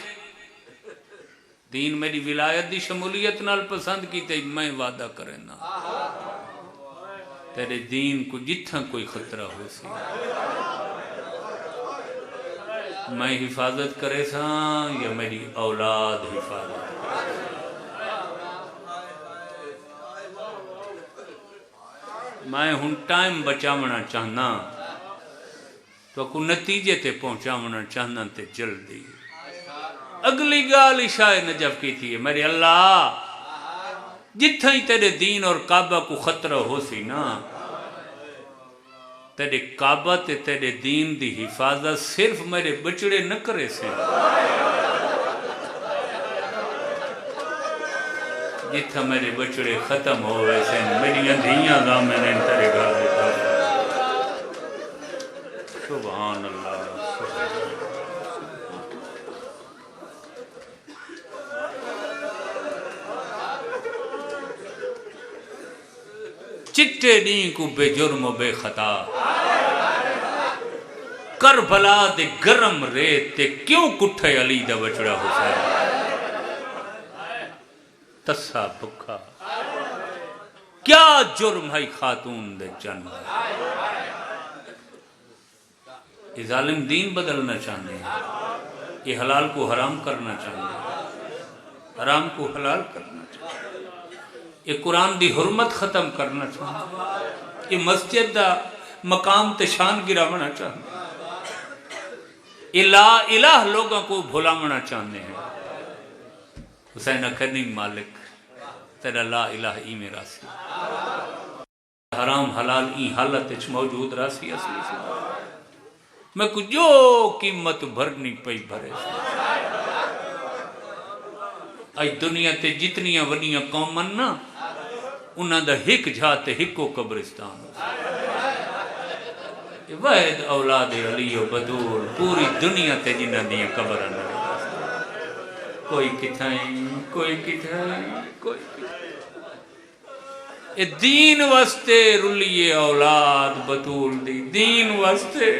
دین میری ولایت دی شمولیت نال پسند کیتے میں وعدہ کرنا تیرے دین کو جتھاں کوئی خطرہ ہو سی میں حفاظت کرے ساں یا میری اولاد حفاظت کرے میں ہن ٹائم بچاونا چاہنا تو کو نتیجے تے پہنچاونا چاہنا تے جلدی اگلی گال عشاء نجف کی تھی میرے اللہ جتھاں ہی تیرے دین اور کعبہ کو خطرہ ہو سی نا تیرے کعبہ تے تیرے دین دی حفاظت صرف میرے بچڑے نہ کرے سے جتھا میرے بچڑے ختم ہوئے سے میری اندھیاں دامن ان تیرے گھر دیتا سبحان اللہ چٹے دین کو بے جرم و بے خطا کربلا دے گرم ریت تے کیوں کٹھے علی دا بچڑا حسین تسا بکھا کیا جرم ہے خاتون دے جنم یہ ظالم دین بدلنا چاہتے ہیں یہ حلال کو حرام کرنا چاہتے ہیں حرام کو حلال کرنا چاہتے ہیں یہ قرآن دی حرمت ختم کرنا چاہتے ہیں یہ مسجد دا مقام تشان گراونا چاہتے ہیں یہ لا الہ لوگوں کو بھلاونا چاہتے ہیں حسین اکھنی مالک تیرا لا الہ ای میں راسی حرام حلال ای حالت اچھ موجود راسی اصلی سے میں کو جو قیمت بھرنی پئی بھرے آج دنیا تے جتنیاں ونیاں قومن نا انہاں دا ہک جھاتے ہکو قبرستان واحد اولاد علی و بدول پوری دنیا تے جنہاں دیاں قبران کوئی کتھائیں کوئی کتھائیں کوئی کتھائیں اے دین واسطے رلیے اولاد بطول دی دین واسطے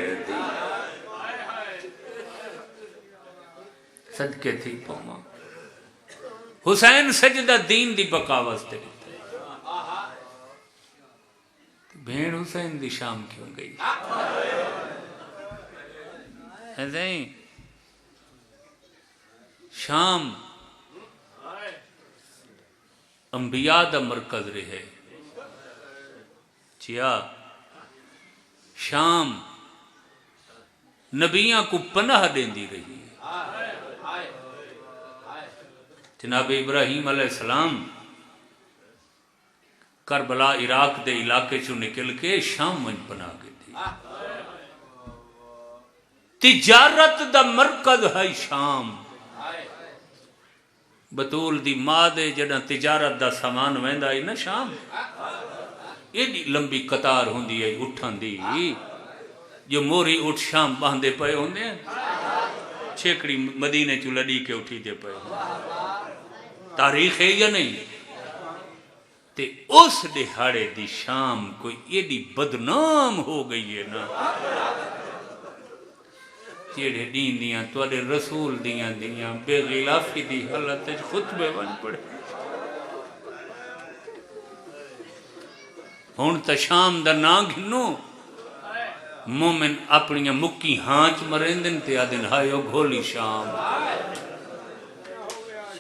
صدقے تھی پوما حسین سجدہ دین دی بقا واسطے بھین حسین دی شام کیوں گئی ایسے شام انبیاء دا مرکز رہے چیا شام نبیاں کو پناہ دین دی رہی جناب ابراہیم علیہ السلام کربلا عراق دے علاقے چو نکل کے شام من پناہ گئی تھی تجارت دا مرکز ہے شام بطول دی ماں دے جڑا تجارت دا سامان ویندا ہے نا شام ایڈی لمبی قطار ہوندی ہے اٹھن دی جو موری اٹھ شام باندھے پئے ہوندے ہیں چھیکڑی مدینے چو لڑی کے اٹھی دے پئے تاریخ ہے یا نہیں تے اس دہاڑے دی شام کوئی ایڈی بدنام ہو گئی ہے نا جیڑے دین دیاں توڑے رسول دیاں بے غلافی دی حالت خطبے بن پڑے ہون تا شام دا نا گھنو مومن اپنی مکی ہانچ مرندن تے آدن ہائیو گھولی شام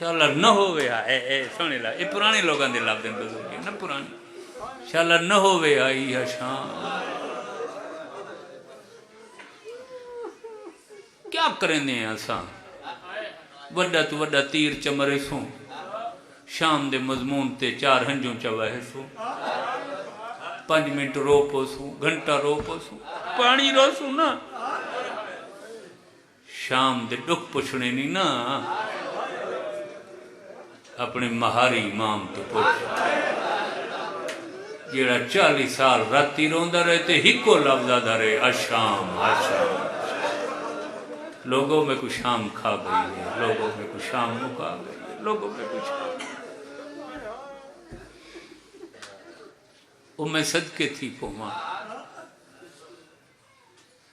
شالا نہ ہوئے اے سونے لا یہ پرانے لوگوں دے لفظ ہیں بزرگ نہ پرانی شالا نہ ہوئے آئی ہے شام کیا کریں ہیں اساں وڈا تو وڈا تیر چمرے سوں شام دے مضمون تے 4 ہنجوں چوائے سوں 5 منٹ رو پوسوں گھنٹہ رو پوسوں پانی رو سوں نا شام دے دکھ پوچھنے نہیں نا اپنے مہاری امام تو پوچھ جیڑا 40 سال راتی روندہ رہے تے ہکو لفظہ دا رہے اشام اشام لوگوں میں کچھ شام کھا گئی ہے لوگوں میں کچھ شام مکا گئی ہے لوگوں میں کچھ وہ میں صدقے تھی کو ماں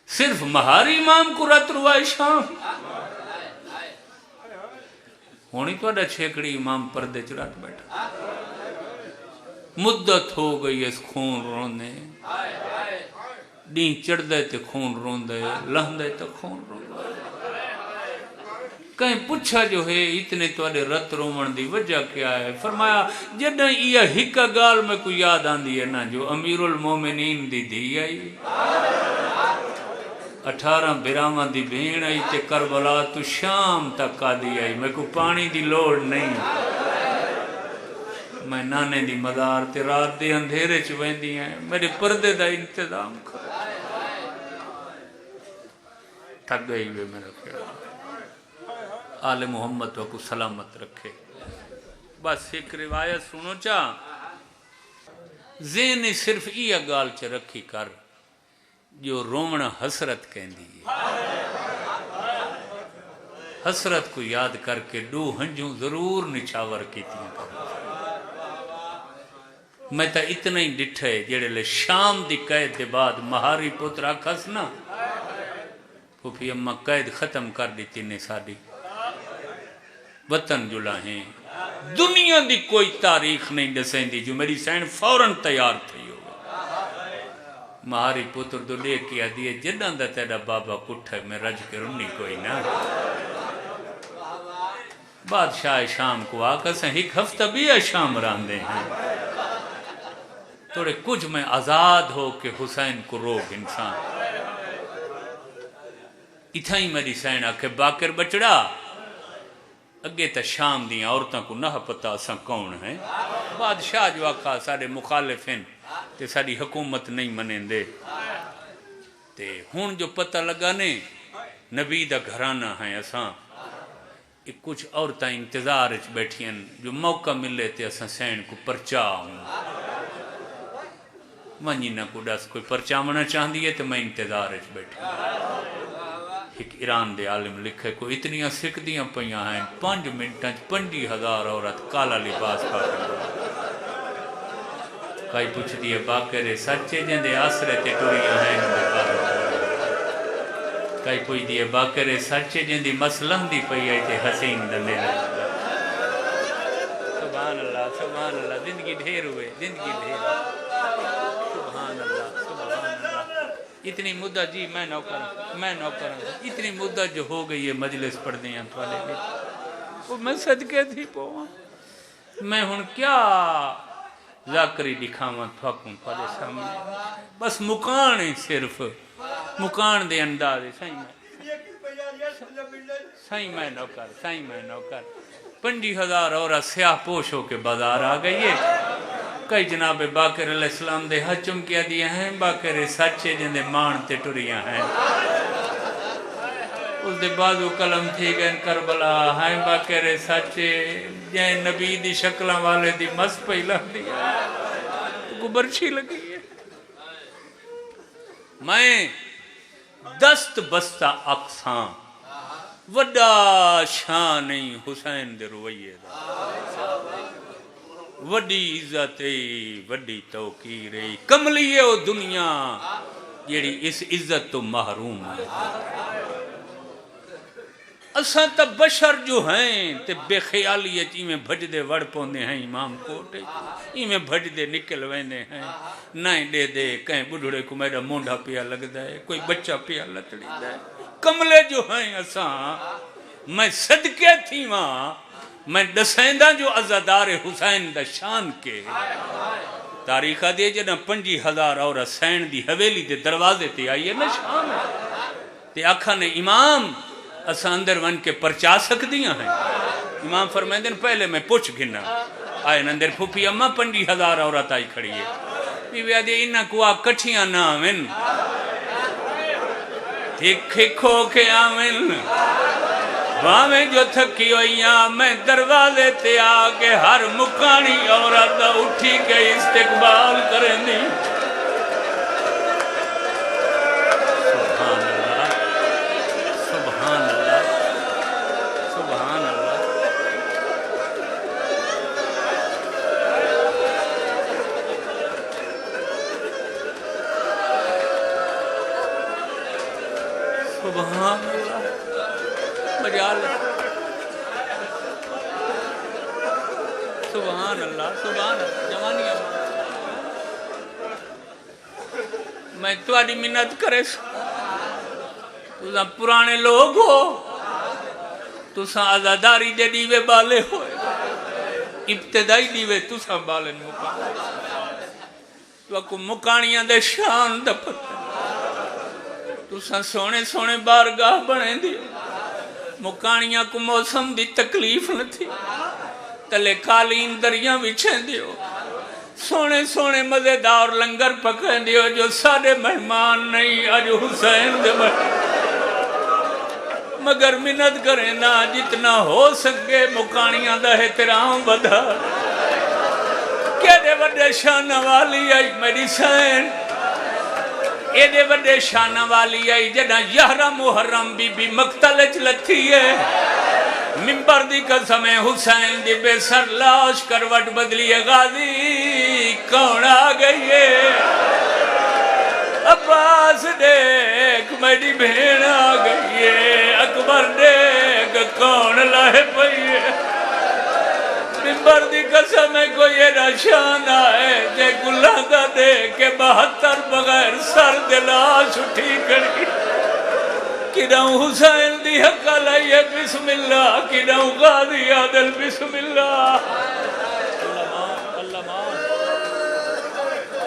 صرف مہاری امام کو رات روائے شام ہونی تو اڈا چھیکڑی امام پردے چرات بیٹھا مدت ہو گئی اس خون رونے ڈین چڑھ دے تے خون رون دے لہن دے تے خون رون دے کہیں پوچھا جو ہے اتنے توڑے رت رومن دی وجہ کیا ہے فرمایا جدہ یہ ہکا گال میں کوئی یاد آن دی ہے نا جو امیر المومنین دی دی آئی 18 برامان دی بین آئی تے کربلا تو شام تک آ دی آئی میں کو پانی دی لوڑ نہیں میں نانے دی مدار تے رات دے اندھیرے چوہیں دی ہیں میرے پردے دا انتظام کر تھک گئی ہوئے میرا خیال آل محمد کو سلامت رکھے بس ایک روایت سنو چاہ ذہن صرف یہ گال چ رکھی کر جو رومنا حسرت کہندی ہے حسرت کو یاد کر کے 2 ہنجوں ضرور نچھاور کی تھی میں تا اتنا ہی ڈٹھے جڑے لے شام دی قید دے بعد مہاری پترا کھس نا پھوپھی اممہ قید ختم کر دیتی نے ساڑی وطن جلا ہیں دنیا دی کوئی تاریخ نہیں دسیں دی جو میری سین فوراں تیار تھی ہوگا مہاری پتر دو لے کیا دیئے جنہاں دا تیڑا بابا کٹھا میں رج کے رنی کوئی نا بادشاہ شام کو آکا سے ایک ہفتہ بھی شام راندے ہیں تھوڑے کچھ میں آزاد ہو کہ حسین کو روگ انسان اتھا ہی میری سین آکے باکر بچڑا اگے تا شام دیاں عورتاں کو نہ پتا اساں کون ہیں بادشاہ جو آکھا سارے مخالف ہیں تے ساری حکومت نہیں منیں دے تے ہون جو پتہ لگا نے نبی دا گھرانہ ہیں اساں ایک کچھ عورتاں انتظار اچ بیٹھی ہیں جو موقع ملے تے اساں سین کو پرچا ہوں منی نہ کو ڈس کوئی پرچامنا چاہن دیئے تو میں انتظار اچ بیٹھی ایک ایران دے عالم لکھے کو اتنی سکھ دیاں پہیاں ہیں 5 منٹاں 50,000 عورت کالا لباس پا کر کئی پوچھ دیئے باکرے سچے جن دے آسرے تے ٹوریاں ہیں کئی پوچھ دیئے باکرے سچے جن دی مسلم دی پہی آئی تے حسین دلے سبحان اللہ زندگی ڈھیر ہوئے زندگی ڈھیر سبحان اللہ اتنی مدہ جی میں نوکر اتنی مدہ جو ہو گئی ہے مجلس پڑھ دیاں توالے بھی وہ میں صدقے تھی پوہاں میں ہن کیا ذاکری دکھاواں تھوکوں توالے سامنے بس مکان ہے صرف مکان دے اندازے سائیں میں نوکر 50,000 عورت سیاہ پوش ہو کے بازار آ گئی ہے کئی جناب باقر علیہ السلام دے حجم کیا دیا ہیں باقر سچے جن دے مان تے ٹریاں ہیں اس دے بازو قلم تھی گئے کربلا ہیں باقر سچے جن نبی دی شکلہ والے دی مس پہلا دیا کو برچی لگی ہے میں دست بستہ اقسام وڈا شان نہیں حسین دے رویے دا وڈی عزت وڈی توقیر کملی ہے وہ دنیا جیڑی اس عزت تو محروم ہے اساں تا بشر جو ہیں تے بے خیالی ہے میں بھج دے وڑ پوندے ہیں امام کوٹے میں بھج دے نکل ویندے ہیں نائیں دے دے کہیں بڑھڑے کو میرا مونڈا پیا لگ دے کوئی بچہ پیا لتڑی دے کملے جو ہیں اساں میں صدقے تھی وہاں میں دسائندہ جو عزادار حسین دا شان کے تاریخ دے جنا 5000 اور حسین دی حویلی دے دروازے تے آئیے نا شام تے آکھا نے امام اسا اندر ون کے پرچا سکدیاں ہیں. امام فرمائیں پہلے میں پوچھ گھنا آئے اندر پھوپی اماں 5000 عورت آئی کھڑی ہے. بیوی آدھے انہاں کو آپ کٹھیاں نہ آمین تھکے کھو کے آمین باہیں جو تھکی ہوئیاں میں دروازے تے آگے ہر مکانی عورت اٹھی کے استقبال کریں دی. سبحان اللہ سبحان اللہ سبحان اللہ مجال سبحان اللہ سبحان اللہ جوانی میں تمہاری منت کرے تساں پرانے لوگ ہو تساں آزاداری دے دیوے بالے ہوئے ابتدائی دیوے تساں بالن مکان تو کو مکانیاں دے شان دا پتہ تساں سونے سونے بارگاہ بنے دیو مکانیاں کو موسم دی تکلیف نہ تھی تلے قالین دریاں بچھیں دیو سونے سونے مزیدار لنگر پکیں دیو جو سارے مہمان نہیں آج حسین دے مگر منت کریں نا جتنا ہو سکے مکانیاں دا احترام بدھا کہنے وڈے شانہ والی آئی میری سین ایڈے وڈے شانہ والی آئی جنا 11 محرم بی بی مقتلج لتھی ہے ممبر دی قسم حسین دی بے سر لاش کروٹ بدلی غازی کون آ گئی ہے عباس دیکھ میری بہن آ گئی ہے اکبر دیکھ کون لائے پئی ہے ممبر دی قسم ہے کوئی نشان آئے جے گلہ دا دے کے 72 بغیر سر دلاش اٹھی کری کداؤں حسین دی حق لائیے بسم اللہ کداؤں غازی عادل بسم اللہ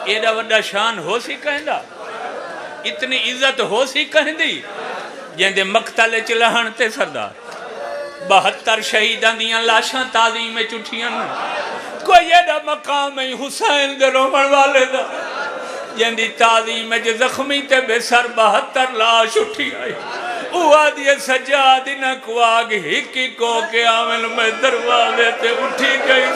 ایڈا وڈا شان ہو سی کہیں دا اتنی عزت ہو سی کہیں دی جن دے مقتل چلہن تے سردار 72 شہیدان دیاں لاشاں تعظیم میں چٹھیاں کوئی ایڈا مقام ہے حسین دے رومن والے دا جن دی تعظیم میں جو زخمی تے بے سر 72 لاش اٹھی آئی اوہ دیئے سجاد نہ کو آگ ہکی کو کے آمن میں دروازے تے اٹھی گئی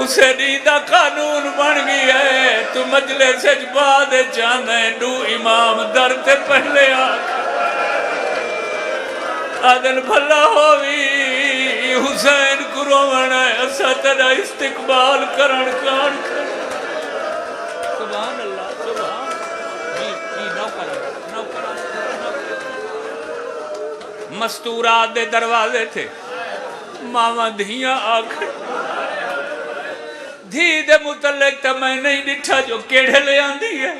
اسے نیدہ قانون بن گئی ہے تو مجلس اجباد جانے دو امام در تے پہلے آگ آدن بھلا ہوئی حسین کو رومن ہے اسا تیرا استقبال کرن کان کر سبحان اللہ سبحان مستورات دے دروازے تھے ماما دھیاں آکھر دھی دے متعلق تا میں نہیں ڈٹھا جو کیڑے لے آندی ہے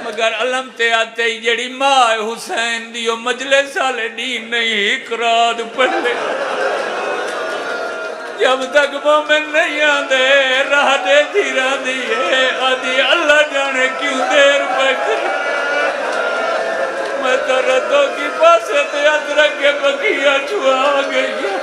مگر علم تے آتے ہی جڑی ماں حسین دیو مجلس آلے دین نہیں اقراد پڑھلے جب تک مومن نہیں آندے راہ دے دھیرہ دیئے آدھی اللہ جانے کیوں دیر پکر میں تو ردوں کی پاسے تے ادرک کے بکیہ چھوا گئی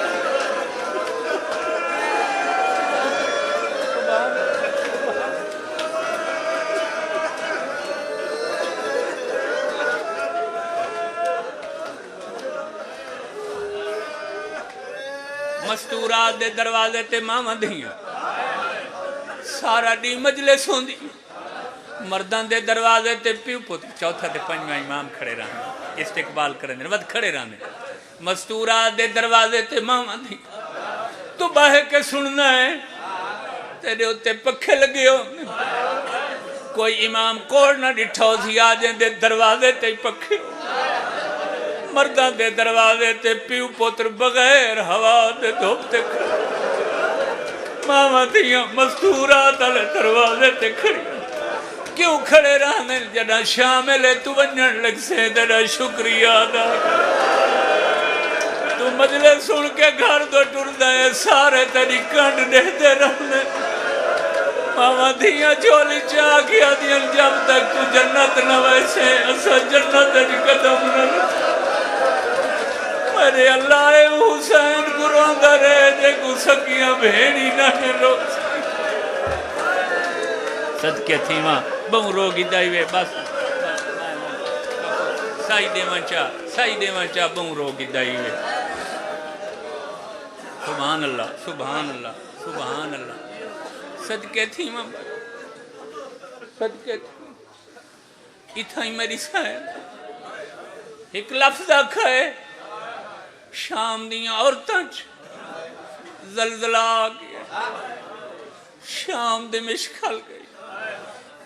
مستورات دے دروازے تے ماما دھیاں سارا دی مجلس ہوندی مردان دے دروازے تے پیو پوت چوتھا تے پنجویں امام کھڑے رہنے استقبال کرنے ود کھڑے رہنے مستورات دے دروازے تے ماما دھیاں تو باہے کے سننا ہے تیرے ہوتے پکھے لگے ہو کوئی امام کوڑ نہ ڈٹھا ہو سی آجیں دے دروازے تے پکھے ہو مردان دے دروازے تے پیو پوتر بغیر ہوا دے دھوپتے کھڑے ماما دیاں مستورات علی دروازے تے کھڑی کیوں کھڑے رہنے جنا شاملے تو ونجن لگ سے دنا شکریہ دا تو مجلس سن کے گھر تو ٹر دے سارے تیری کنڈ دیتے رہنے ماما دھیاں چولی چاہ کیا دیا جب تک تو جنت نہ ویسے اسا جنت تیری قدم نہ میرے اللہ حسین قرآن دا رہے جے کو سکیاں بھینی نہ رو صدقے تھی ماں بہن رو گی دائیوے بس سائی دیوان چاہ بہن رو گی دائیوے سبحان اللہ سبحان اللہ سبحان اللہ صدقے تھی ماں صدقے تھی اتھائی میری سائے ایک لفظ آکھائے شام دیاں عورتاں زلزلہ آگیا شام دمشق کھل گئی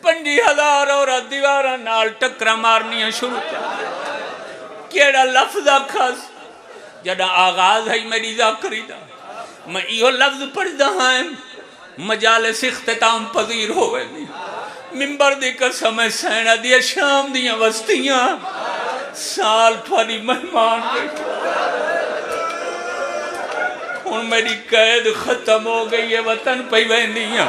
50,000 عورت دیوارہ نال ٹکرہ مارنیاں شروع کر کیڑا لفظ آکھاس جڑا آغاز ہے میری ذاکری دا میں ایہو لفظ پڑھ دا ہاں مجالس اختتام پذیر ہوئے دی ممبر دی قسم سینہ دیا شام دیاں وستیاں سال تھوڑی مہمان گئی ہن میری قید ختم ہو گئی ہے وطن پہ ویندیاں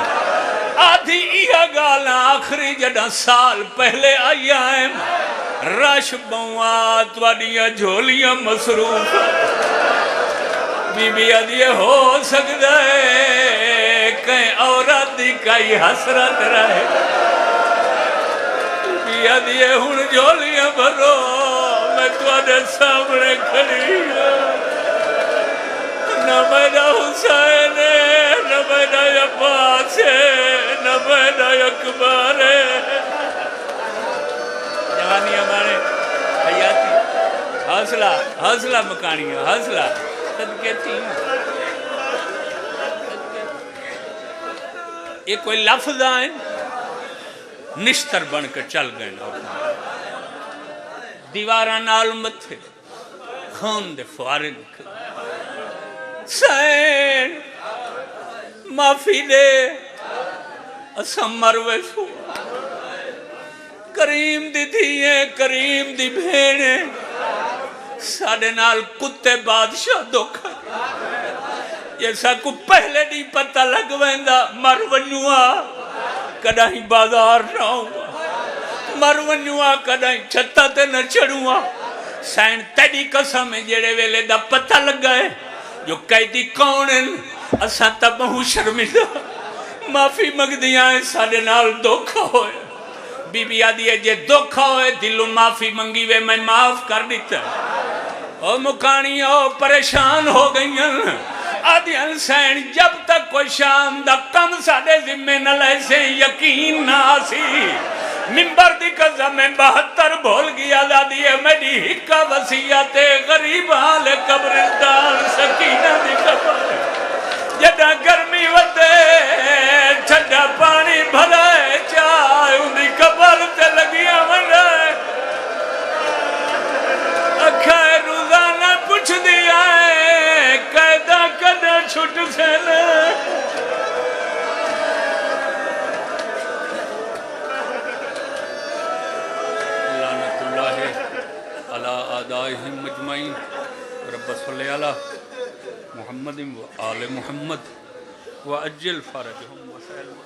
آدھی ایہا گالا آخری جڑا سال پہلے آئی آئیں رش بوات وڈیاں جھولیاں مصروف بی بی آدھی ہو سکتا ہے کہیں عورت دی کئی حسرت رہے بی بی آدھی ہن جھولیاں بھرو میں تواڈے سامنے کھڑی نہ میرا حسین ہے نہ میرا عباس ہے نہ میرا اکبر ہے جوانی ہمارے حیاتی حوصلہ مکانی ہے حوصلہ صدقے تھی یہ کوئی لفظ آئیں نشتر بن کر چل گئے دیوارہ نال متھے خون دے فوارے نکل سین معافی دے اسم مروے سو کریم دی دھیئے کریم دی بھینے ساڑھے نال کتے بادشاہ دکھا جیسا کو پہلے نہیں پتہ لگویندہ مرونیوہ کداہی بازار نہ ہوا مرونیوہ کداہی چھتا تے نہ چڑھوا سین تیری قسم جڑے ویلے دا پتہ لگا ہے جو قیدی کونن اساں تا بہو شرمندہ معافی مگدیاں ہیں ساڑھے نال دھوکھا ہوئے بی بی آدھی ہے جے دھوکھا ہوئے دلو معافی منگی وے میں معاف کر دیتا او مکانی او پریشان ہو گئی ہیں آدھی انسان جب تک کوئی شام دا کم ساڑھے ذمہ نہ لے سے یقین نہ آسی ممبر دی قضا میں 72 بھول گیا دادی ہے میری حکا وسیعت غریب حال قبرستان سکینہ دی قبر جدہ گرمی ودے چھڑا پانی بھرائے چاہے ان دی قبر تے لگیا منائے اکھائے روزانہ پوچھ دیا ہے قیدہ قدر چھٹ سے لے آدائهم مجمعین رب صلی علی محمد و آل محمد و اجل فرجهم وسلم